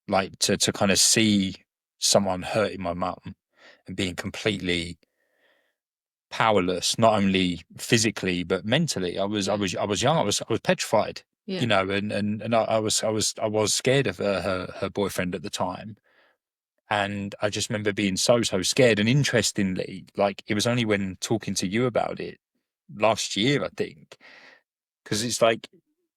A: Like to kind of see someone hurting my mum and being completely powerless, not only physically but mentally.
B: yeah,
A: I was young. I was petrified,
B: yeah,
A: and I was scared of her boyfriend at the time. And I just remember being so scared. And interestingly, like it was only when talking to you about it last year, I think, because it's like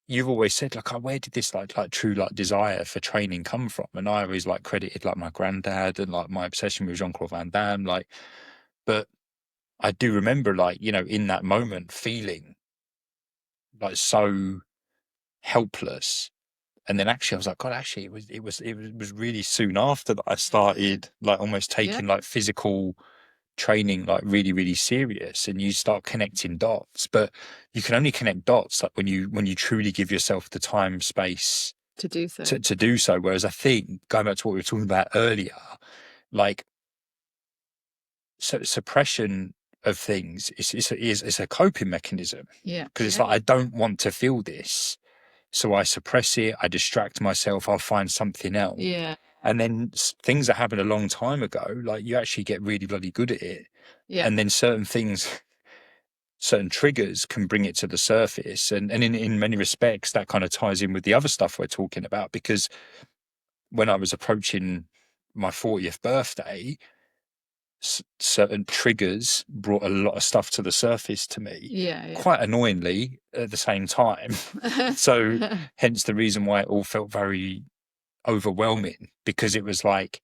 A: you've always said, like, oh, where did this like true like desire for training come from? And I always like credited like my granddad and like my obsession with Jean-Claude Van Damme, like, but I do remember like, in that moment feeling like so helpless And then actually I was like, God, actually it was really soon after that I started like almost taking like physical training like really, really serious, and you start connecting dots. But you can only connect dots like when you truly give yourself the time, space
B: to do so.
A: to do so. Whereas I think, going back to what we were talking about earlier, like suppression of things is a coping mechanism,
B: Yeah.
A: because it's like I don't want to feel this, so I suppress it, I distract myself, I'll find something else.
B: Yeah.
A: And then things that happened a long time ago, like you actually get really bloody good at it.
B: Yeah.
A: And then certain things, certain triggers can bring it to the surface. And in many respects, that kind of ties in with the other stuff we're talking about, because when I was approaching my 40th birthday, certain triggers brought a lot of stuff to the surface to me,
B: Yeah.
A: quite annoyingly at the same time. So hence the reason why it all felt very overwhelming, because it was like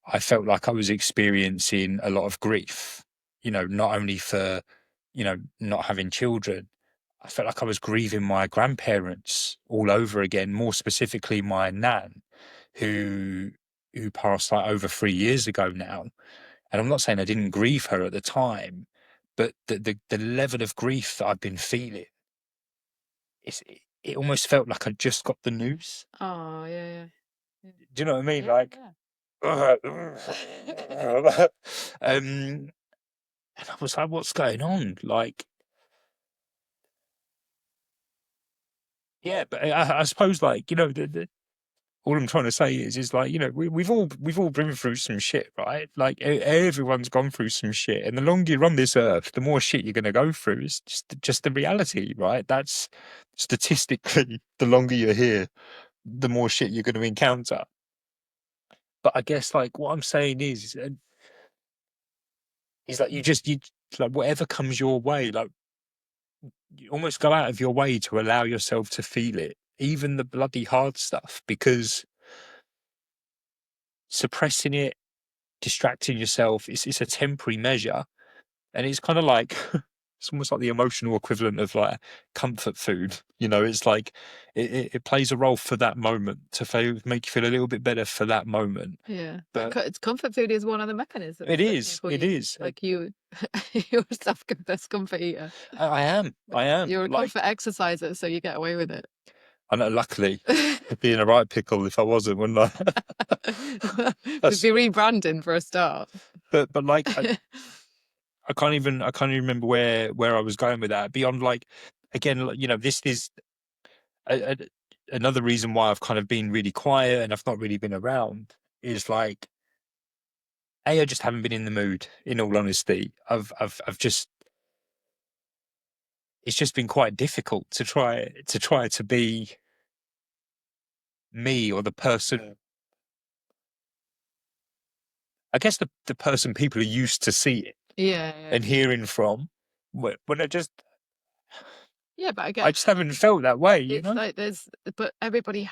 A: I felt like I was experiencing a lot of grief, not only for, not having children. I felt like I was grieving my grandparents all over again, more specifically my nan, who passed like over 3 years ago now. And I'm not saying I didn't grieve her at the time, but the level of grief that I've been feeling, it almost felt like I just got the news.
B: Oh, yeah. Yeah.
A: Do you know what I mean?
B: Yeah.
A: Like,
B: Yeah.
A: and I was like, what's going on? Like, yeah, but I suppose, like, all I'm trying to say is like, we've all been through some shit, right? Like everyone's gone through some shit, and the longer you're on this earth, the more shit you're going to go through. It's just the reality, right? That's statistically, the longer you're here, the more shit you're going to encounter. But I guess like what I'm saying is like you like whatever comes your way, like you almost go out of your way to allow yourself to feel it, even the bloody hard stuff, because suppressing it, distracting yourself, it's a temporary measure. And it's kind of like it's almost like the emotional equivalent of like comfort food. It's like it plays a role for that moment to make you feel a little bit better for that moment.
B: Yeah.
A: But
B: It's comfort food is one of the mechanisms that people
A: it
B: use.
A: is.
B: Like you're a best comfort eater.
A: I am.
B: You're a
A: Like,
B: comfort exerciser, so you get away with it.
A: I know, luckily, I'd be in a right pickle if I wasn't, wouldn't I?
B: We'd be rebranding for a start.
A: But like, I can't even remember where I was going with that. Beyond, like, again, this is a, a, another reason why I've kind of been really quiet and I've not really been around, is like, I just haven't been in the mood. In all honesty, I've just, it's just been quite difficult to try to be me, or the person, I guess the person people are used to seeing
B: Yeah.
A: and hearing from, when
B: Yeah, but I
A: I
B: get
A: just haven't felt that way,
B: it's like but everybody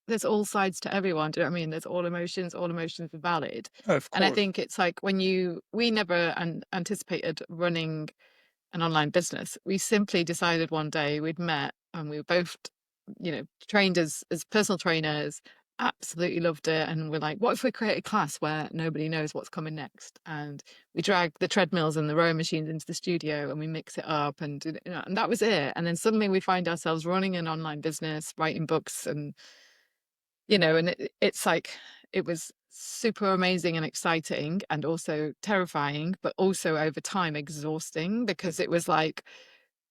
B: there's all sides to everyone. Do you know what I mean? There's all emotions are valid.
A: Oh, of
B: And I
A: course.
B: think it's like we never anticipated running an online business. We simply decided one day we'd met and we were both, trained as personal trainers, absolutely loved it. And we're like, what if we create a class where nobody knows what's coming next? And we drag the treadmills and the rowing machines into the studio and we mix it up and that was it. And then suddenly we find ourselves running an online business, writing books and it's like it was super amazing and exciting and also terrifying, but also over time exhausting, because it was like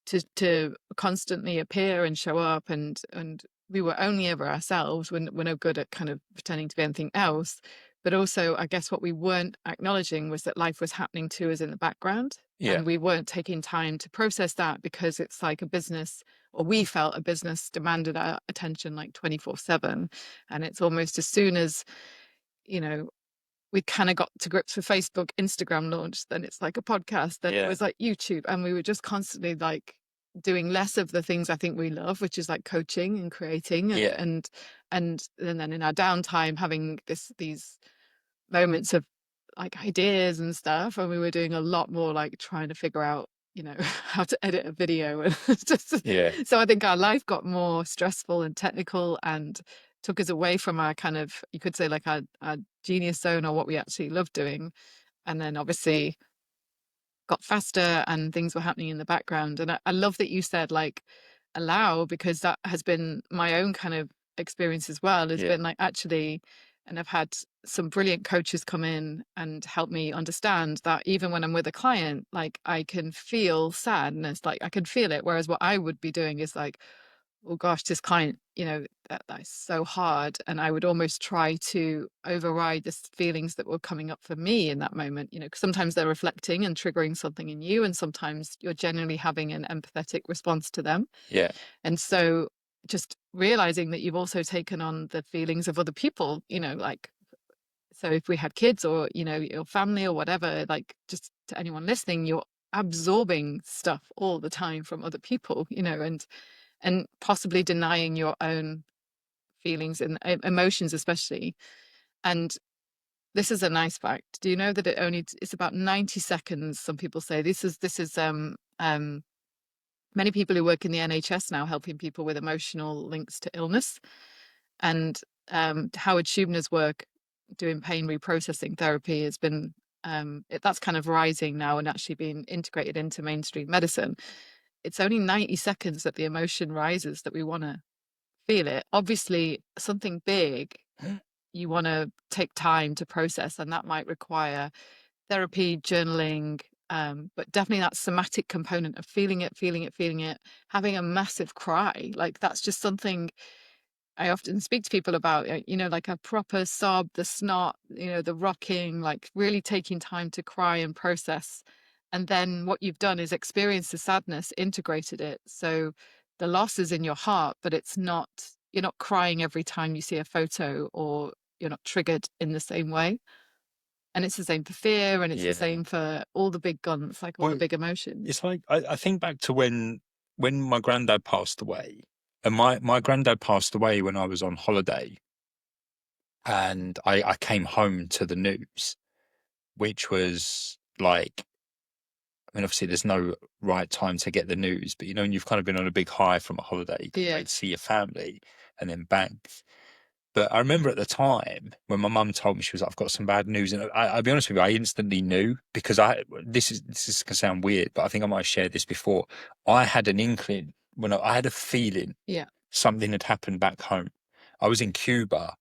B: to constantly appear and show up and we were only ever ourselves. We're no good at kind of pretending to be anything else. But also, I guess what we weren't acknowledging was that life was happening to us in the background.
A: Yeah.
B: And we weren't taking time to process that, because it's like a business, or we felt a business demanded our attention like 24/7. And it's almost as soon as, you know, we kind of got to grips with Facebook, Instagram launched, then it's like a podcast, then it was like YouTube. And we were just constantly like doing less of the things I think we love, which is like coaching and creating and then in our downtime having these moments of like ideas and stuff. And we were doing a lot more like trying to figure out how to edit a video. And just,
A: Yeah.
B: so I think our life got more stressful and technical and took us away from our kind of, you could say, like our genius zone or what we actually love doing. And then obviously got faster and things were happening in the background. And I love that you said like allow, because that has been my own kind of experience as well. Has
A: Yeah.
B: been like actually, and I've had some brilliant coaches come in and help me understand that even when I'm with a client, like I can feel sadness, like I can feel it. Whereas what I would be doing is like, oh gosh, this client, that's so hard. And I would almost try to override the feelings that were coming up for me in that moment, because sometimes they're reflecting and triggering something in you, and sometimes you're genuinely having an empathetic response to them.
A: Yeah.
B: And so just realizing that you've also taken on the feelings of other people, like, so if we had kids or, your family or whatever, like just to anyone listening, you're absorbing stuff all the time from other people, and possibly denying your own feelings and emotions especially. And this is a nice fact. Do you know that it's about 90 seconds? Some people say this is many people who work in the NHS now helping people with emotional links to illness, and Howard Schubner's work doing pain reprocessing therapy has been that's kind of rising now and actually being integrated into mainstream medicine. It's only 90 seconds that the emotion rises that we want to feel it. Obviously, something big you want to take time to process, and that might require therapy, journaling, but definitely that somatic component of feeling it, feeling it, feeling it, having a massive cry. Like that's just something I often speak to people about, like a proper sob, the snot, the rocking, like really taking time to cry and process. And then what you've done is experience the sadness, integrated it. So the loss is in your heart, but you're not crying every time you see a photo, or you're not triggered in the same way. And it's the same for fear, and it's the
A: Yeah.
B: same for all the big guns, like all the
A: Well,
B: big emotions.
A: it's like I think back to when my granddad passed away, and my granddad passed away when I was on holiday, and I came home to the news, which was like, I mean, obviously there's no right time to get the news, but when you've kind of been on a big high from a holiday, you can't
B: Yeah.
A: wait to see your family, and then bang. But I remember at the time when my mum told me, she was like, "I've got some bad news," and I'll be honest with you, I instantly knew, because this is gonna sound weird, but I think I might have shared this before. I had an inkling, I had a feeling
B: Yeah.
A: something had happened back home. I was in Cuba,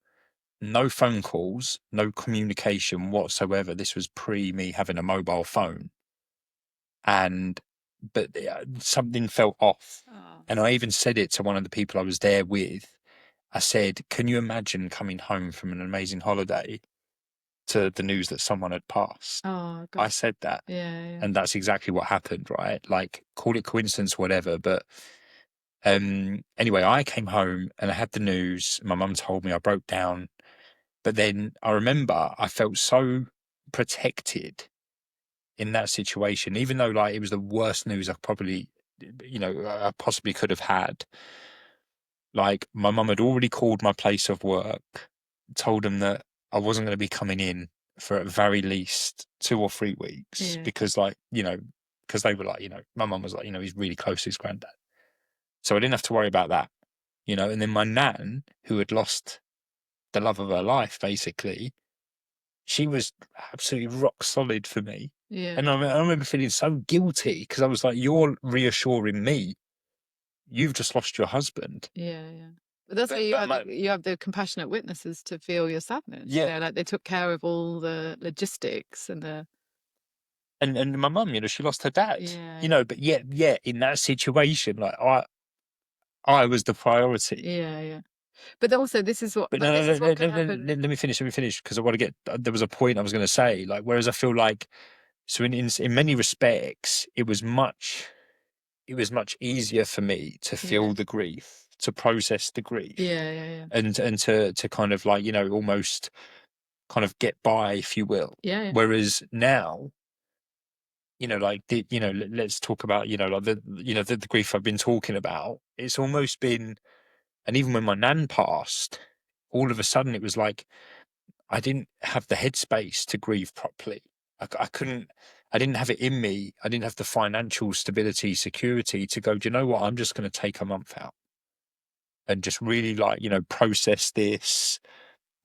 A: no phone calls, no communication whatsoever. This was pre me having a mobile phone, and but something felt off,
B: Oh,
A: and I even said it to one of the people I was there with. I said, "Can you imagine coming home from an amazing holiday to the news that someone had passed?"
B: oh
A: I
B: gosh.
A: said that,
B: Yeah, yeah.
A: and that's exactly what happened, right? Like, call it coincidence, whatever. But anyway, I came home and I had the news. My mum told me, I broke down. But then I remember I felt so protected in that situation, even though like it was the worst news I possibly could have had. Like, my mum had already called my place of work, told them that I wasn't going to be coming in for at very least 2 or 3 weeks,
B: Yeah.
A: because because they were like, my mum was like, he's really close to his granddad. So I didn't have to worry about that, and then my nan, who had lost the love of her life, basically, she was absolutely rock solid for me.
B: Yeah.
A: And I remember feeling so guilty, because I was like, you're reassuring me. You've just lost your husband.
B: Yeah, yeah. But that's why
A: But
B: you have the compassionate witnesses to feel your sadness.
A: yeah,
B: Like they took care of all the logistics and the
A: and my mum, she lost her dad.
B: yeah, yeah,
A: But yet in that situation, like I was the priority.
B: yeah, yeah. But also, this is what
A: But
B: like
A: no,
B: this
A: no,
B: is
A: no,
B: what
A: no,
B: can
A: no,
B: happen.
A: let me finish. Let me finish, because I want to get. There was a point I was going to say. Like, whereas I feel like, so in many respects, it was much easier for me to
B: Yeah,
A: feel the grief, to process the grief,
B: yeah, yeah, yeah,
A: and to kind of like, almost kind of get by, if you will.
B: yeah, yeah,
A: Whereas now, like let's talk about, like the grief I've been talking about. It's almost been, and even when my nan passed, all of a sudden it was like I didn't have the headspace to grieve properly. I couldn't, I didn't have it in me. I didn't have the financial stability, security to go, do you know what? I'm just going to take a month out and just really like, process this,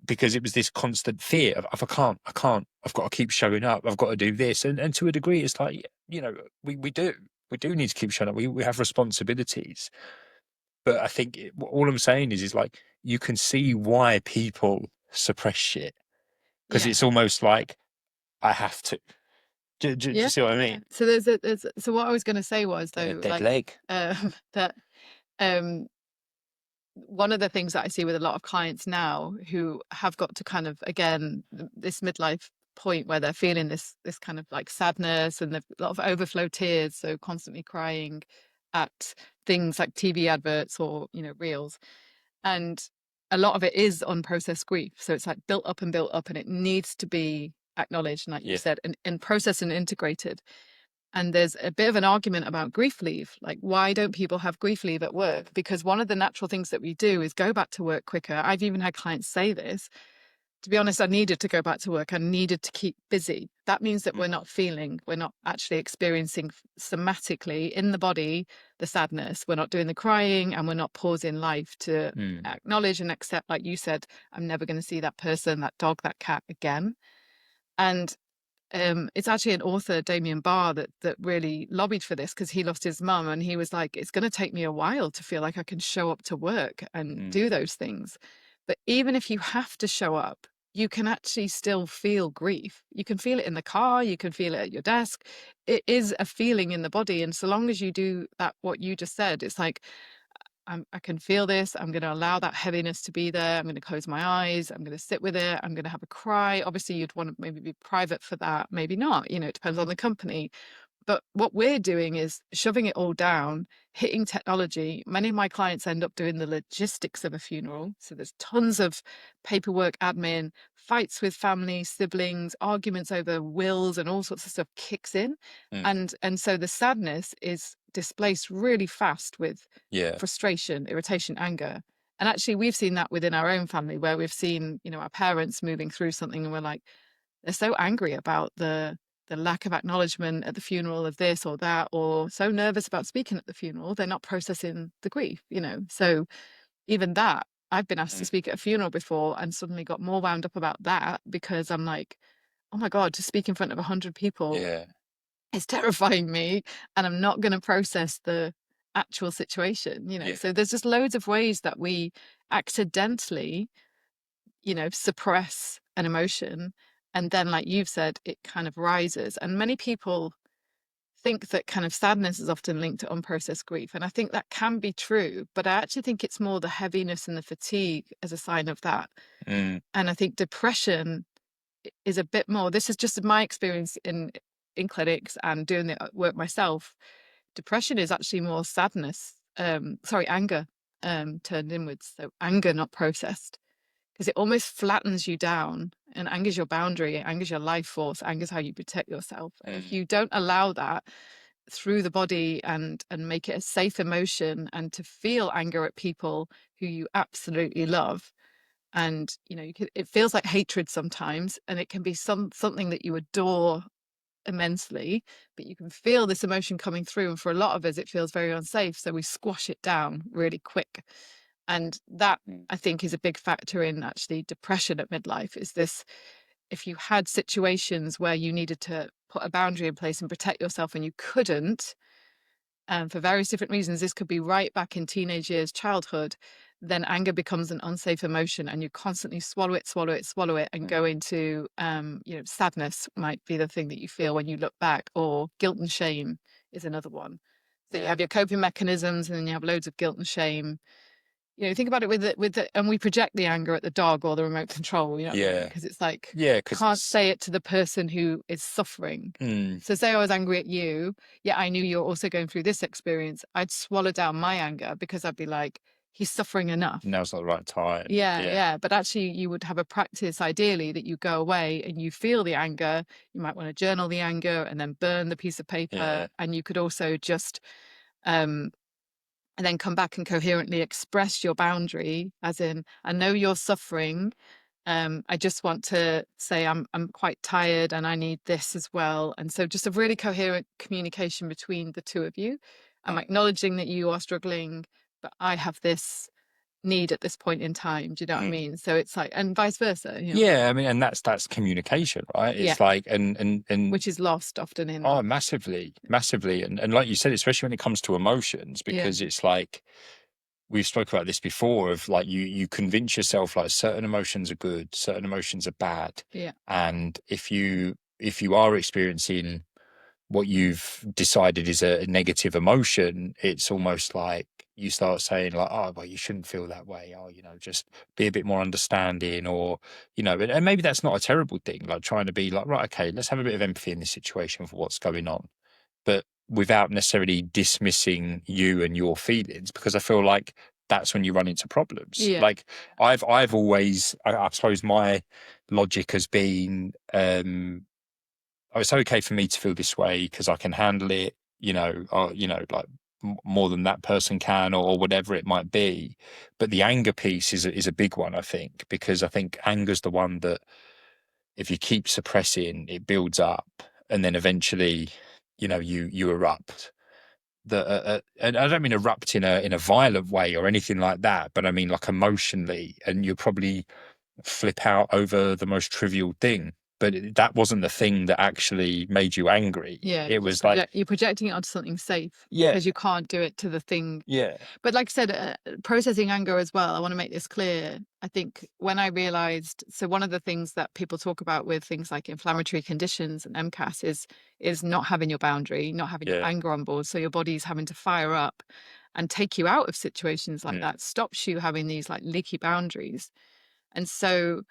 A: because it was this constant fear of I can't, I've got to keep showing up. I've got to do this. And to a degree, it's like, we do need to keep showing up. We have responsibilities. But I think all I'm saying is like, you can see why people suppress shit, because
B: Yeah.
A: it's almost like I have to. Do you
B: Yeah.
A: see what I
B: Yeah.
A: mean?
B: So so what I was going to say was
A: Get a
B: though,
A: dead
B: like,
A: leg.
B: that, um, one of the things that I see with a lot of clients now who have got to kind of, again, this midlife point where they're feeling this kind of like sadness and a lot of overflow tears, so constantly crying at things like TV adverts or, reels. And a lot of it is unprocessed grief. So it's like built up and it needs to be acknowledged, and like you
A: Yeah.
B: said, and processed and integrated. And there's a bit of an argument about grief leave. Like, why don't people have grief leave at work? Because one of the natural things that we do is go back to work quicker. I've even had clients say this. To be honest, I needed to go back to work. I needed to keep busy. That means that
A: Mm,
B: we're not actually experiencing somatically in the body the sadness. We're not doing the crying, and we're not pausing life to
A: mm,
B: acknowledge and accept, like you said, I'm never going to see that person, that dog, that cat again. And it's actually an author, Damien Barr, that really lobbied for this, because he lost his mum, and he was like, it's going to take me a while to feel like I can show up to work and
A: mm,
B: do those things. But even if you have to show up, you can actually still feel grief. You can feel it in the car, you can feel it at your desk. It is a feeling in the body. And so long as you do that, what you just said, it's like, I can feel this. I'm going to allow that heaviness to be there. I'm going to close my eyes. I'm going to sit with it. I'm going to have a cry. Obviously, you'd want to maybe be private for that. Maybe not. It depends on the company. But what we're doing is shoving it all down, hitting technology. Many of my clients end up doing the logistics of a funeral. So there's tons of paperwork, admin, fights with family, siblings, arguments over wills, and all sorts of stuff kicks in.
A: mm.
B: And so the sadness is displaced really fast with
A: Yeah.
B: frustration, irritation, anger. And actually, we've seen that within our own family, where we've seen, our parents moving through something, and we're like, they're so angry about the lack of acknowledgement at the funeral of this or that, or so nervous about speaking at the funeral, they're not processing the grief. So even that, I've been asked to
A: Mm,
B: speak at a funeral before and suddenly got more wound up about that, because I'm like, oh my God, to speak in front of 100 people
A: yeah.
B: is terrifying me, and I'm not going to process the actual situation.
A: Yeah.
B: So there's just loads of ways that we accidentally, suppress an emotion. And then, like you've said, it kind of rises. And many people think that kind of sadness is often linked to unprocessed grief. And I think that can be true, but I actually think it's more the heaviness and the fatigue as a sign of that.
A: Mm,
B: And I think depression is a bit more, this is just my experience in clinics and doing the work myself. Depression is actually more sadness, sorry, anger, turned inwards. So anger not processed, because it almost flattens you down and angers your boundary, it angers your life force, angers how you protect yourself. And if
A: mm,
B: you don't allow that through the body and make it a safe emotion, and to feel anger at people who you absolutely love, and it feels like hatred sometimes, and it can be something that you adore immensely, but you can feel this emotion coming through, and for a lot of us it feels very unsafe, so we squash it down really quick. And that,
A: mm.
B: I think, is a big factor in actually depression at midlife, is this: if you had situations where you needed to put a boundary in place and protect yourself and you couldn't, for various different reasons, this could be right back in teenage years, childhood, then anger becomes an unsafe emotion, and you constantly swallow it, swallow it, swallow it, and
A: Mm.
B: go into, sadness might be the thing that you feel when you look back, or guilt and shame is another one. So you
A: Yeah.
B: have your coping mechanisms, and then you have loads of guilt and shame. Think about it and we project the anger at the dog or the remote control, you know what I mean?
A: Yeah.
B: Because it's like,
A: Yeah.
B: I
A: Because
B: can't
A: it's,
B: say it to the person who is suffering.
A: mm,
B: So say I was angry at you, yeah, I knew you're also going through this experience. I'd swallow down my anger, because I'd be like, he's suffering enough.
A: now's not the right time.
B: Yeah,
A: Yeah.
B: yeah. But actually, you would have a practice, ideally, that you go away and you feel the anger. You might want to journal the anger and then burn the piece of paper.
A: Yeah.
B: And you could also just um, and then come back and coherently express your boundary, as in, I know you're suffering, I just want to say I'm quite tired and I need this as well. And so just a really coherent communication between the two of you. I'm acknowledging that you are struggling, but I have this need at this point in time. Do you know what I mean? So it's like, and vice versa, you know.
A: Yeah, I mean, and that's communication, right?
B: Yeah.
A: It's like, and
B: Which is lost often in.
A: oh, massively, massively, and like you said, especially when it comes to emotions,
B: Yeah.
A: because it's like we've spoke about this before of like you convince yourself like certain emotions are good, certain emotions are bad,
B: Yeah.
A: and if you are experiencing what you've decided is a negative emotion, it's almost like you start saying like, oh, well, you shouldn't feel that way. Oh, just be a bit more understanding, or, and maybe that's not a terrible thing, like trying to be like, right, okay, let's have a bit of empathy in this situation for what's going on, but without necessarily dismissing you and your feelings, because I feel like that's when you run into problems.
B: Yeah.
A: Like I've always, I suppose my logic has been, oh, it's okay for me to feel this way because I can handle it, or, like more than that person can, or whatever it might be. But the anger piece is a big one, I think, because I think anger's the one that if you keep suppressing, it builds up, and then eventually, you erupt. And I don't mean erupt in a violent way or anything like that, but I mean like emotionally, and you probably flip out over the most trivial thing. But that wasn't the thing that actually made you angry.
B: Yeah.
A: It was like,
B: You're projecting it onto something safe
A: yeah,
B: because you can't do it to the thing.
A: yeah,
B: But like I said, processing anger as well, I want to make this clear. I think when I realized, so one of the things that people talk about with things like inflammatory conditions and MCAS is not having your boundary, not having your
A: yeah,
B: anger on board. So your body's having to fire up and take you out of situations like that, stops you having these like leaky boundaries. And so,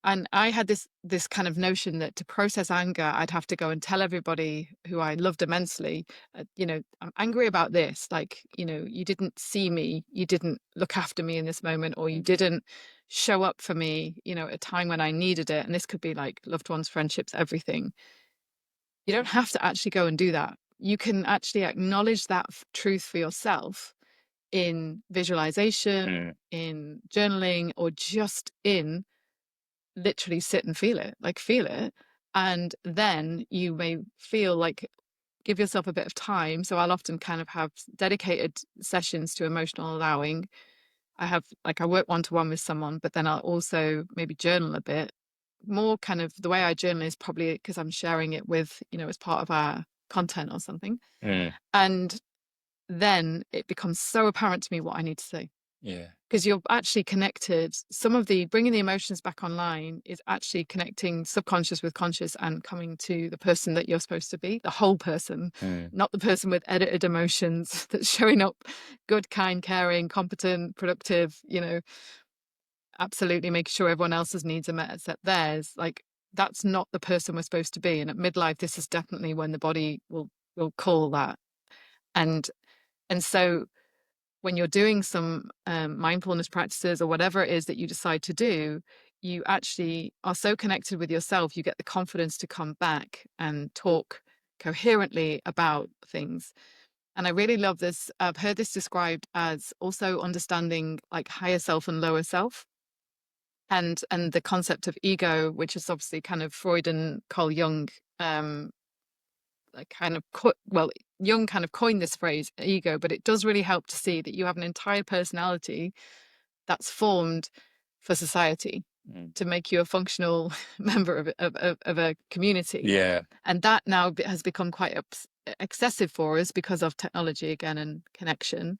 B: and I had this kind of notion that to process anger, I'd have to go and tell everybody who I loved immensely, I'm angry about this. Like, you didn't see me, you didn't look after me in this moment, or you didn't show up for me, at a time when I needed it. And this could be like loved ones, friendships, everything. You don't have to actually go and do that. You can actually acknowledge that truth for yourself in visualization, in journaling, or just in literally sit and feel it, like feel it. And then you may feel like give yourself a bit of time. So I'll often kind of have dedicated sessions to emotional allowing. I work one to one with someone, but then I'll also maybe journal a bit more. Kind of the way I journal is probably because I'm sharing it with, as part of our content or something. And then it becomes so apparent to me what I need to say.
A: yeah,
B: Because you're actually connected. Some of the bringing the emotions back online is actually connecting subconscious with conscious and coming to the person that you're supposed to be, the whole person, not the person with edited emotions that's showing up good, kind, caring, competent, productive, absolutely making sure everyone else's needs are met except theirs. Like that's not the person we're supposed to be. And at midlife, this is definitely when the body will call that. And so when you're doing some mindfulness practices or whatever it is that you decide to do, you actually are so connected with yourself, you get the confidence to come back and talk coherently about things. And I really love this. I've heard this described as also understanding like higher self and lower self. And the concept of ego, which is obviously kind of Freud and Carl Jung, like kind of Jung kind of coined this phrase ego, but it does really help to see that you have an entire personality that's formed for society to make you a functional member of a community.
A: yeah,
B: And that now has become quite excessive for us because of technology again and connection.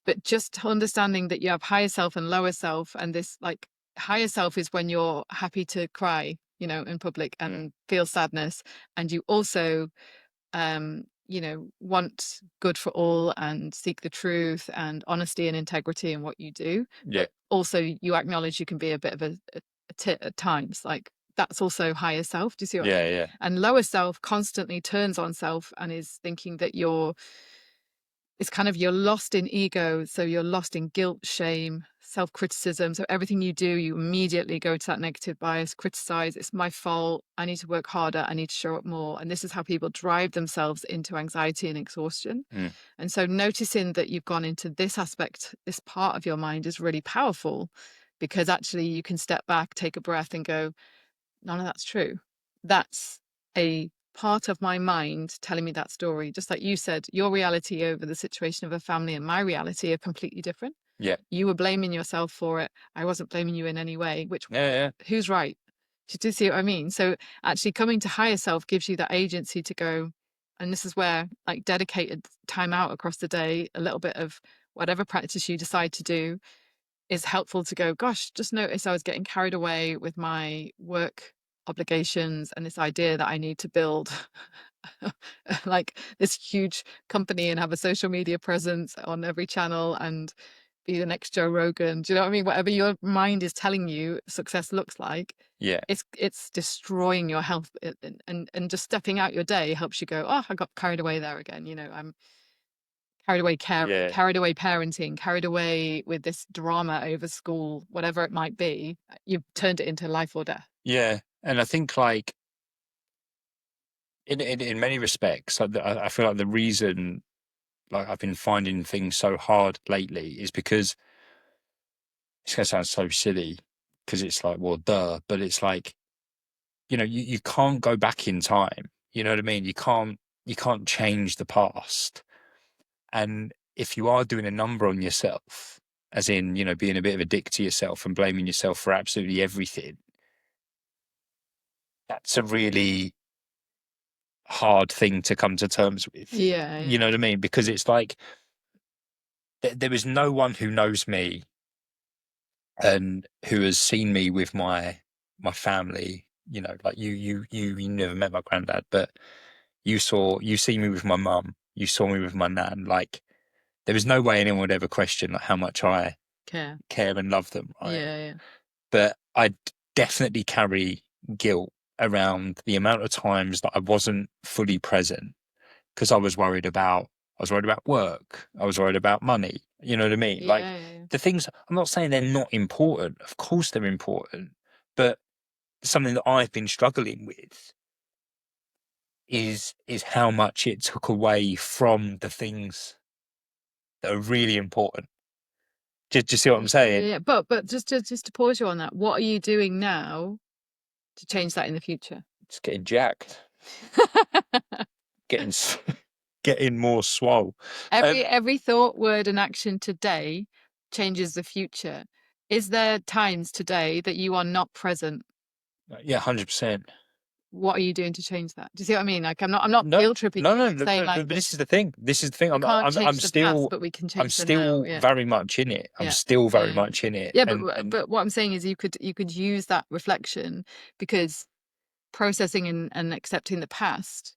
B: But just understanding that you have higher self and lower self, and this like higher self is when you're happy to cry, in public and feel sadness, and you also want good for all and seek the truth and honesty and integrity in what you do.
A: yeah,
B: But also you acknowledge you can be a bit of a tit at times. Like that's also higher self. Do you see what I mean?
A: yeah,
B: And lower self constantly turns on self and is thinking that it's kind of you're lost in ego. So you're lost in guilt, shame, self-criticism. So everything you do, you immediately go to that negative bias, criticize. It's my fault. I need to work harder. I need to show up more. And this is how people drive themselves into anxiety and exhaustion. And so noticing that you've gone into this aspect, this part of your mind is really powerful because actually you can step back, take a breath, and go, none of that's true. That's a part of my mind telling me that story. Just like you said, your reality over the situation of a family and my reality are completely different.
A: Yeah.
B: You were blaming yourself for it. I wasn't blaming you in any way, which
A: Yeah.
B: who's right? Do you see what I mean? So actually coming to higher self gives you that agency to go, and this is where like dedicated time out across the day, a little bit of whatever practice you decide to do is helpful to go, gosh, just notice I was getting carried away with my work obligations and this idea that I need to build like this huge company and have a social media presence on every channel and be the next Joe Rogan. Do you know what I mean? Whatever your mind is telling you success looks like,
A: Yeah.
B: it's destroying your health. And just stepping out your day helps you go, oh, I got carried away there again. You know, I'm carried away
A: Yeah.
B: carried away parenting, carried away with this drama over school, whatever it might be. You've turned it into life or death.
A: Yeah. And I think like in many respects, like I feel like the reason like I've been finding things so hard lately is because it's gonna sound so silly because it's like, well, duh, but it's like, you can't go back in time. You know what I mean? You can't change the past. And if you are doing a number on yourself, as in, being a bit of a dick to yourself and blaming yourself for absolutely everything, that's a really hard thing to come to terms with.
B: Yeah,
A: You know what I mean? Because it's like there is no one who knows me and who has seen me with my family. Like you never met my granddad, but you see me with my mum, you saw me with my nan. Like there is no way anyone would ever question like how much I
B: care.
A: care and love them, right?
B: Yeah.
A: But I definitely carry guilt around the amount of times that I wasn't fully present because I was worried about work. I was worried about money. You know what I mean? Like
B: Yeah.
A: the things, I'm not saying they're not important. Of course they're important, but something that I've been struggling with is how much it took away from the things that are really important. Do you see what I'm saying?
B: Yeah. But just to pause you on that, what are you doing now to change that in the future?
A: It's getting jacked, getting getting more swole.
B: Every thought, word, and action today changes the future. Is there times today that you are not present?
A: Yeah, 100%.
B: What are you doing to change that? Do you see what I mean? Like I'm not
A: No,
B: guilt tripping
A: no,
B: you.
A: no.
B: I'm saying
A: But
B: like
A: this is the thing. This is the thing.
B: we can't
A: I'm
B: change the past,
A: still,
B: but we can
A: I'm
B: change the now.
A: still
B: Yeah.
A: very much in it. I'm
B: Yeah.
A: still very
B: Yeah.
A: much in it.
B: Yeah,
A: And
B: but what I'm saying is you could use that reflection because processing and accepting the past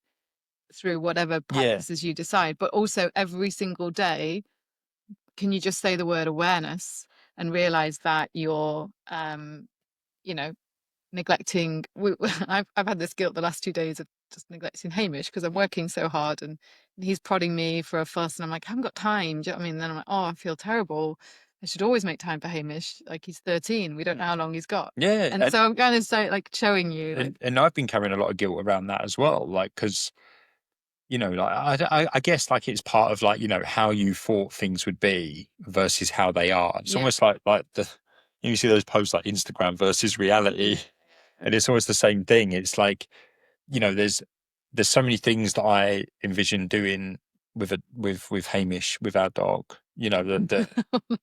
B: through whatever
A: yeah,
B: practices you decide, but also every single day, can you just say the word awareness and realize that you're you know neglecting I've had this guilt the last 2 days of just neglecting Hamish because I'm working so hard and he's prodding me for a fuss and I'm like, I haven't got time. Do you know what I mean? And then I'm like, oh, I feel terrible. I should always make time for Hamish. Like he's 13. We don't know how long he's got.
A: yeah.
B: And so I'm kind of like showing you like,
A: And I've been carrying a lot of guilt around that as well. Like, because, like, I guess like it's part of like, how you thought things would be versus how they are. It's
B: yeah,
A: almost like you see those posts like Instagram versus reality. And it's always the same thing. It's like, there's so many things that I envision doing with Hamish, with our dog. That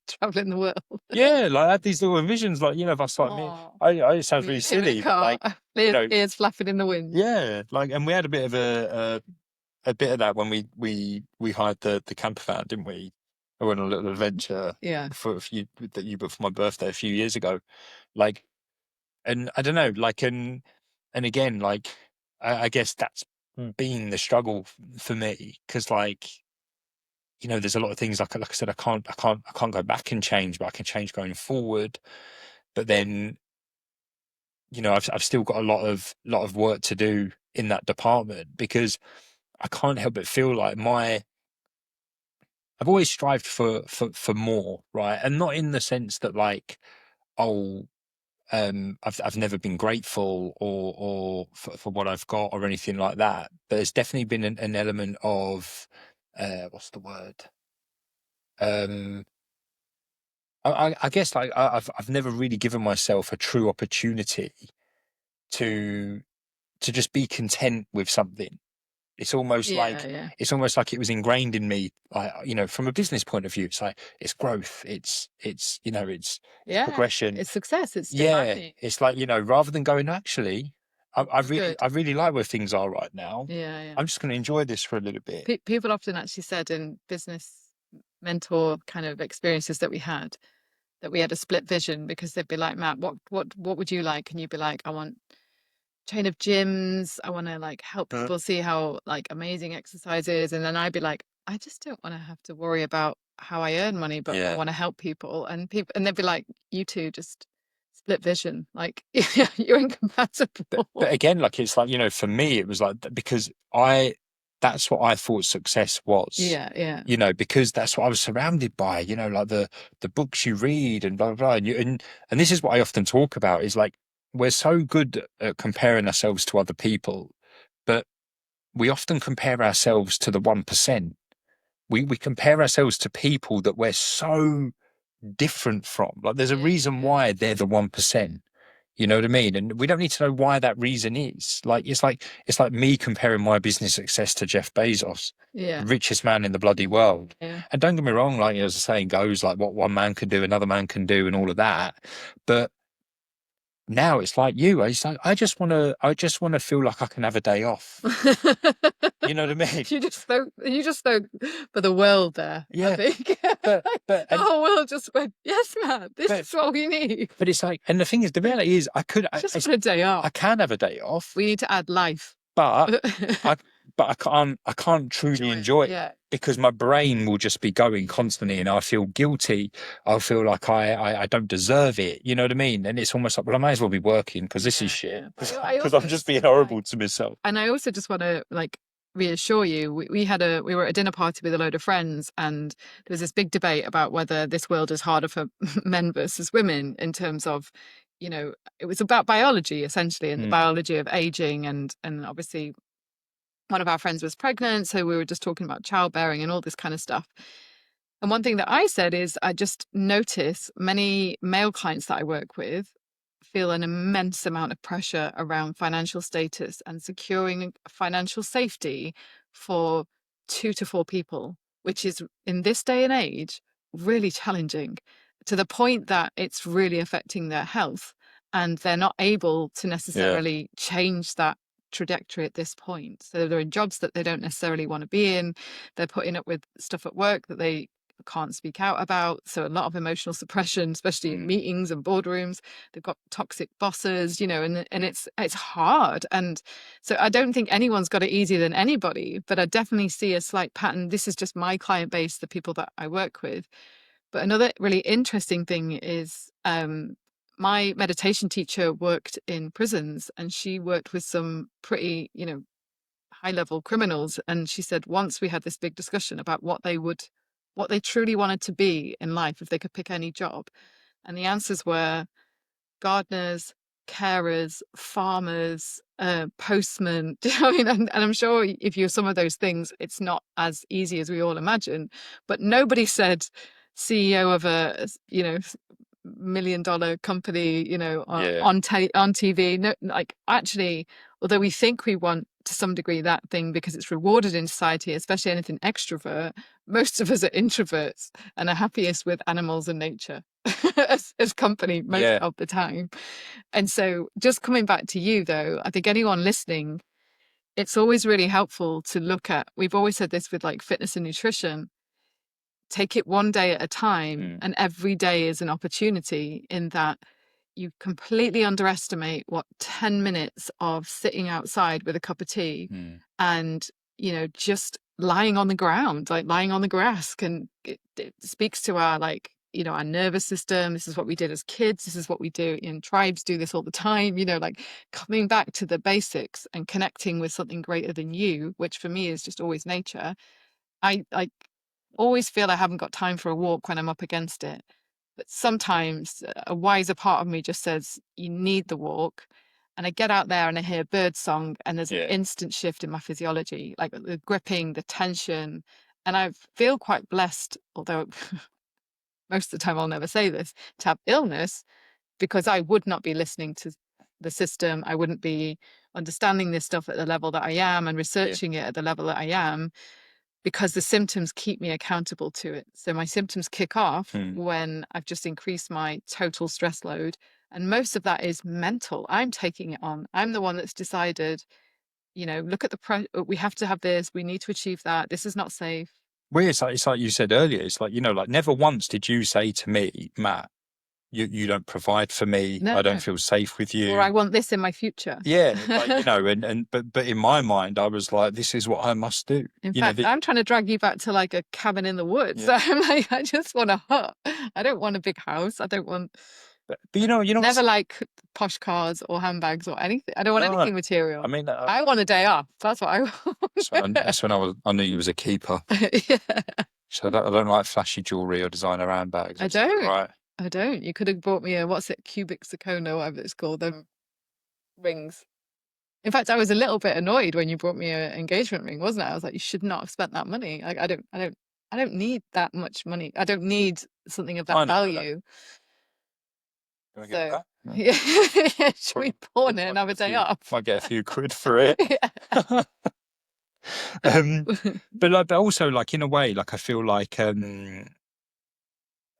B: traveling the world.
A: yeah, like I had these little visions, like if I start me,
B: Oh,
A: it sounds really
B: him in a
A: silly, but
B: car,
A: like you know,
B: ears flapping in the wind.
A: yeah, like, and we had a bit of a bit of that when we hired the camper van, didn't we? I went on a little adventure
B: Yeah.
A: for a few that you booked for my birthday a few years ago, like, and I don't know, like, and again, like, I guess that's been the struggle for me because, like, there's a lot of things like I said, I can't go back and change, but I can change going forward. But then, I've still got a lot of work to do in that department because I can't help but feel like I've always strived for more, right? And not in the sense that like, oh, I've never been grateful or for what I've got or anything like that. But there's definitely been an element of what's the word? Um, I guess like I've never really given myself a true opportunity to just be content with something. It's almost
B: Yeah,
A: like
B: yeah.
A: it was ingrained in me. From a business point of view, it's like it's growth, it's
B: Yeah,
A: progression.
B: it's success, it's
A: Yeah,
B: demanding.
A: it's like, rather than going, actually,
B: We're good.
A: I really like where things are right now.
B: Yeah, yeah.
A: I'm just going to enjoy this for a little bit.
B: People often actually said in business mentor kind of experiences that we had a split vision, because they'd be like, Matt, what would you like? And you'd be like, I want chain of gyms. I want to like help people see how like amazing exercise is. And then I'd be like, I just don't want to have to worry about how I earn money, but I
A: Yeah.
B: want to help people. And they'd be like, you two just split vision. Like, you're incompatible.
A: But again, like, it's like, for me, it was like, because that's what I thought success was.
B: Yeah, yeah.
A: Because that's what I was surrounded by, like the books you read and blah blah blah. And this is what I often talk about, is like, we're so good at comparing ourselves to other people, but we often compare ourselves to the 1%. We compare ourselves to people that we're so different from. Like, there's a
B: Yeah,
A: reason
B: yeah.
A: why they're the 1%. You know what I mean? And we don't need to know why that reason is. Like, it's like me comparing my business success to Jeff Bezos, the
B: Yeah,
A: richest man in the bloody world.
B: yeah.
A: And don't get me wrong, like, as the saying goes, like, what one man can do, another man can do, and all of that. But now it's like you. It's like, I just want to feel like I can have a day off. You know what I mean?
B: You just spoke for the world there, I
A: Yeah.
B: think.
A: But
B: The
A: and
B: whole world just went, yes, man, this
A: but
B: is what we need.
A: but it's like, and the thing is, the reality is,
B: Just want a day
A: I
B: off.
A: can have a day off,
B: We need to add life.
A: but I I can't truly enjoy it,
B: Yeah.
A: because my brain will just be going constantly, and I feel guilty. I'll feel like I don't deserve it. You know what I mean? And it's almost like, well, I may as well be working, because this is
B: Yeah,
A: shit.
B: yeah. But I
A: Because I'm
B: also
A: just being
B: feel like,
A: horrible to myself.
B: and I also just want to like reassure you, we were at a dinner party with a load of friends, and there was this big debate about whether this world is harder for men versus women in terms of, it was about biology essentially, and the
A: Mm.
B: biology of aging, and obviously one of our friends was pregnant, so we were just talking about childbearing and all this kind of stuff. And one thing that I said is, I just notice many male clients that I work with feel an immense amount of pressure around financial status and securing financial safety for 2 to 4 people, which is in this day and age really challenging, to the point that it's really affecting their health, and they're not able to
A: Yeah.
B: necessarily change that trajectory at this point. So they're in jobs that they don't necessarily want to be in. They're putting up with stuff at work that they can't speak out about. So a lot of emotional suppression, especially in meetings and boardrooms. They've got toxic bosses, and it's hard. And so I don't think anyone's got it easier than anybody, but I definitely see a slight pattern. This is just my client base, the people that I work with. But another really interesting thing is, my meditation teacher worked in prisons, and she worked with some pretty, high level criminals. And she said once we had this big discussion about what they truly wanted to be in life if they could pick any job. And the answers were gardeners, carers, farmers, postmen. Do you know what I mean? And I'm sure if you're some of those things, it's not as easy as we all imagine. But nobody said CEO of a, $1 million company,
A: Yeah.
B: on TV. No, like, actually, although we think we want to some degree that thing because it's rewarded in society, especially anything extrovert, most of us are introverts and are happiest with animals and nature as company most
A: Yeah.
B: of the time. And so, just coming back to you though, I think anyone listening, it's always really helpful to look at, we've always said this with like fitness and nutrition, take it one day at a time, and every day is an opportunity, in that you completely underestimate what 10 minutes of sitting outside with a cup of tea and, just lying on the ground, like lying on the grass, it speaks to our, like, our nervous system. This is what we did as kids. This is what we do in tribes, do this all the time, like coming back to the basics and connecting with something greater than you, which for me is just always nature. I always feel I haven't got time for a walk when I'm up against it. But sometimes a wiser part of me just says, you need the walk. And I get out there and I hear bird song, and there's an instant shift in my physiology, like the gripping, the tension. And I feel quite blessed, although most of the time I'll never say this, to have illness, because I would not be listening to the system. I wouldn't be understanding this stuff at the level that I am and
A: Yeah.
B: researching it at the level that I am, because the symptoms keep me accountable to it. So my symptoms kick off
A: Hmm.
B: when I've just increased my total stress load. And most of that is mental. I'm taking it on. I'm the one that's decided, look at we have to have this, we need to achieve that. This is not safe.
A: Well, it's like you said earlier. It's like, like never once did you say to me, Matt, you don't provide for me.
B: No.
A: I don't feel safe with
B: Or I
A: you.
B: want this in my future.
A: Yeah, like, but in my mind, I was like, this is what I must do.
B: In fact, I'm trying to drag you back to like a cabin in the woods.
A: Yeah.
B: I'm like, I just want a hut. I don't want a big house. I don't want,
A: But
B: never like posh cars or handbags or anything. I don't want
A: no,
B: anything
A: I
B: material.
A: mean,
B: I want a day off. That's what I
A: that's when I knew you was a keeper.
B: want. Yeah.
A: So I don't like flashy jewelry or designer handbags.
B: I
A: It's like,
B: don't.
A: right.
B: I don't. You could have bought me a, what's it, cubic zirconia, whatever it's called, them rings. In fact, I was a little bit annoyed when you brought me an engagement ring, wasn't I? I was like, you should not have spent that money. Like, I don't need that much money. I don't need something of that
A: I know.
B: value.
A: Can I get
B: So,
A: that? No.
B: yeah, should we pawn it and have a day off?
A: Might get a few quid for it.
B: Yeah.
A: But also like in a way, like I feel like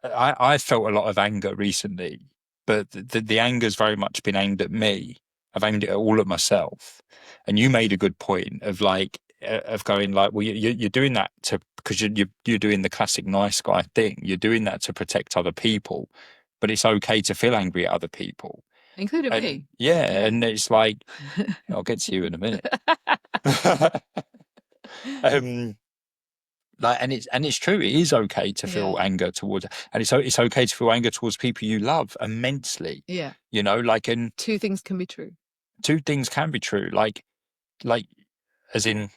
A: I felt a lot of anger recently, but the anger's very much been aimed at me. I've aimed it at all at myself. And you made a good point of like of going like, well, you're doing that because you're doing the classic nice guy thing. You're doing that to protect other people, but it's okay to feel angry at other people.
B: Including
A: And
B: me.
A: yeah,
B: Yeah.
A: and it's like I'll get to you in a minute. um, like, and it's true. It is okay to feel
B: Yeah.
A: anger towards, and it's okay to feel anger towards people you love immensely.
B: Yeah.
A: Like, and
B: Two things can be true.
A: two things can be true. Like, as in,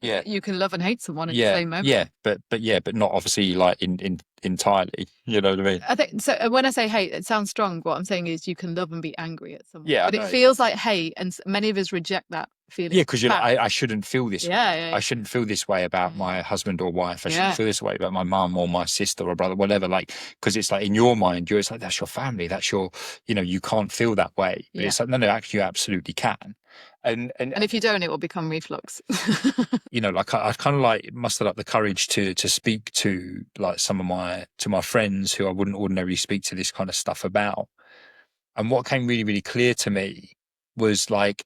A: yeah,
B: You can love and hate someone in the
A: yeah,
B: same moment.
A: yeah, but not obviously like in entirely. You know what I mean?
B: I think so. When I say hate, it sounds strong. What I'm saying is you can love and be angry at someone,
A: Yeah, I
B: but it
A: know.
B: feels like hate, and many of us reject that feeling.
A: Yeah, because you're
B: back.
A: like, I shouldn't feel this way.
B: Yeah, yeah,
A: I shouldn't feel this way about my husband or wife. I shouldn't
B: yeah.
A: feel this way about my mum or my sister or brother, whatever. Like, because it's like in your mind, it's like, that's your family. That's your, you can't feel that way. But
B: Yeah.
A: it's like, no, actually, you absolutely can. And
B: if you don't, it will become reflux.
A: like I kind of like mustered up the courage to speak to like some of my friends who I wouldn't ordinarily speak to this kind of stuff about. And what came really, really clear to me was like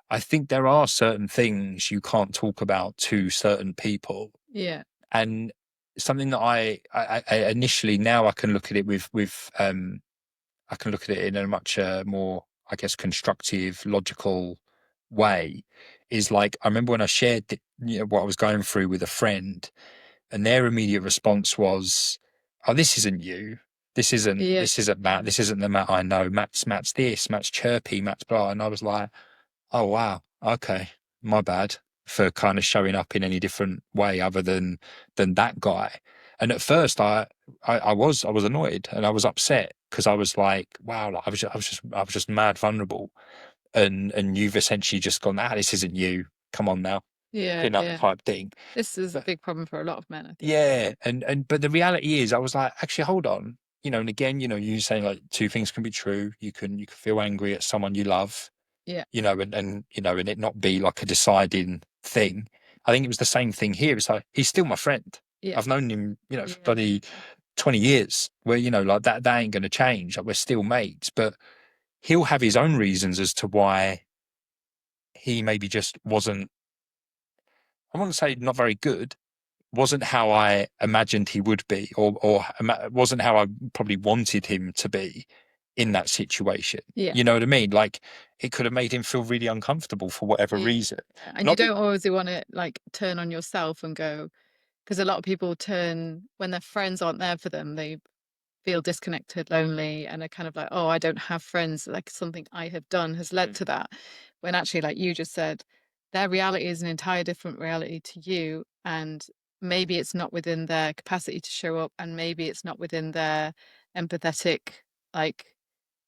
A: I think there are certain things you can't talk about to certain people.
B: Yeah.
A: And something that I initially, now I can look at it I can look at it in a much more, I guess, constructive, logical way. Is like I remember when I shared what I was going through with a friend, and their immediate response was, "Oh, this isn't you. This isn't Matt. This isn't the Matt I know. Matt's this. Matt's chirpy. Matt's blah." And I was like, "Oh wow, okay, my bad for kind of showing up in any different way other than that guy." And at first, I was annoyed and I was upset because I was like, "Wow, like, I was just mad vulnerable." And you've essentially just gone, this isn't you. Come on now,
B: Yeah.
A: clean up
B: Yeah.
A: type thing.
B: This is a big problem for a lot of men, I think.
A: Yeah, and but the reality is, I was like, actually, hold on, and again, you saying like two things can be true. You can feel angry at someone you love,
B: Yeah.
A: and it not be like a deciding thing. I think it was the same thing here. It's like he's still my friend.
B: Yeah.
A: I've known him, for bloody 20 years. Where like that ain't going to change. Like we're still mates, but he'll have his own reasons as to why he maybe just wasn't. I want to say not very good, wasn't how I imagined he would be, or wasn't how I probably wanted him to be in that situation.
B: Yeah.
A: You know what I mean? Like it could have made him feel really uncomfortable for whatever reason.
B: And you don't always want to like turn on yourself and go, because a lot of people turn when their friends aren't there for them, they feel disconnected, lonely, and are kind of like, oh, I don't have friends. Like something I have done has led to that. When actually, like you just said, their reality is an entire different reality to you. And maybe it's not within their capacity to show up. And maybe it's not within their empathetic, like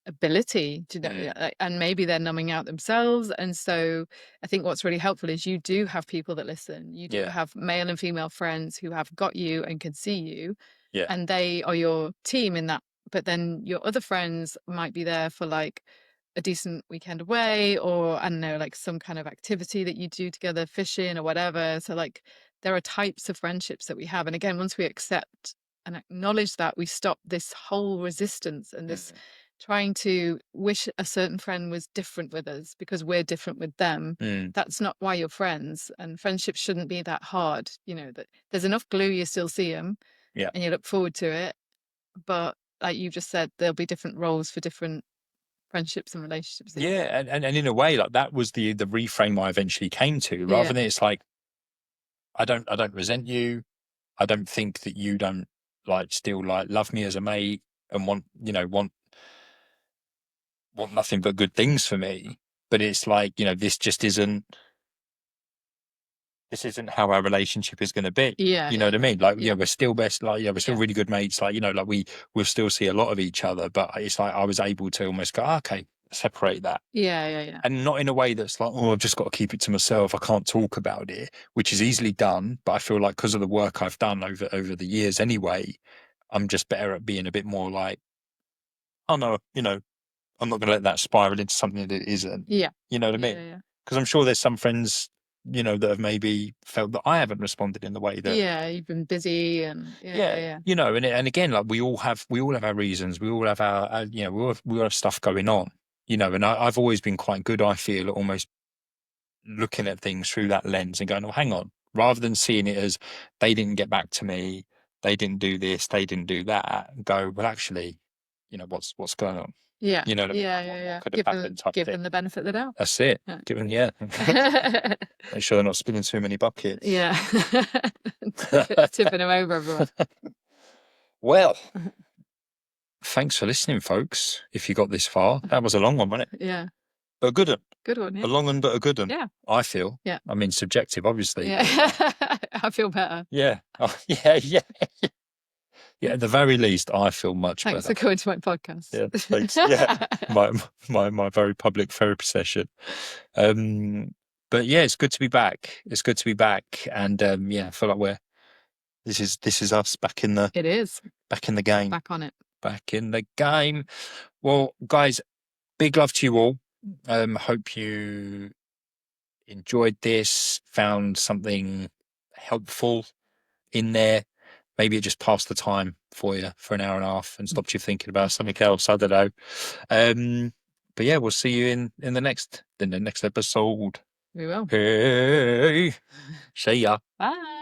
B: ability to know, and maybe they're numbing out themselves. And so I think what's really helpful is you do have people that listen. You do have male and female friends who have got you and can see you, and they are your team in that. But then your other friends might be there for like a decent weekend away, or I don't know, like some kind of activity that you do together, fishing or whatever. So like there are types of friendships that we have. And again, once we accept and acknowledge that, we stop this whole resistance and this trying to wish a certain friend was different with us because we're different with them. That's not why you're friends. And friendships shouldn't be that hard. You know, that there's enough glue, you still see them and you look forward to it. But like you just said, there'll be different roles for different friendships and relationships.
A: And in a way, like that was the reframe I eventually came to, rather than it's like, I don't resent you. I don't think that you don't like still like love me as a mate and want nothing but good things for me. But it's like, this just isn't how our relationship is going to be. You know what I mean? Like, we're still best, like, we're still really good mates. Like, like we'll still see a lot of each other, but it's like, I was able to almost go, okay, separate that. And not in a way that's like, oh, I've just got to keep it to myself. I can't talk about it, which is easily done. But I feel like because of the work I've done over the years anyway, I'm just better at being a bit more like, oh no, I'm not going to let that spiral into something that it isn't. You know what I mean? Because I'm sure there's some friends, that have maybe felt that I haven't responded in the way that.
B: You've been busy and
A: and again, like we all have our reasons. We all have our we all have stuff going on. And I've always been quite good, I feel, at almost looking at things through that lens and going, oh, hang on, rather than seeing it as they didn't get back to me, they didn't do this, they didn't do that, go, well, actually, what's going on? You know what I mean? What could have happened type
B: give
A: thing.
B: them the benefit of the doubt.
A: That's it. Given, make sure they're not spilling too many buckets.
B: Tipping them over, everyone.
A: Well, thanks for listening, folks. If you got this far, that was a long one, wasn't it? But a good one.
B: Good one.
A: A long one, but a good one. I feel. I mean, subjective, obviously.
B: I feel better.
A: Oh, at the very least, I feel much better.
B: Thanks for coming to my podcast.
A: Thanks. My very public therapy session. But it's good to be back. It's good to be back, and I feel like this is us back in the.
B: It is
A: back in the game.
B: Back on it.
A: Back in the game. Well, guys, big love to you all. Hope you enjoyed this, found something helpful in there. Maybe it just passed the time for you for an hour and a half and stopped you thinking about something else. I don't know. But we'll see you in the next episode.
B: We will.
A: Hey, see ya.
B: Bye.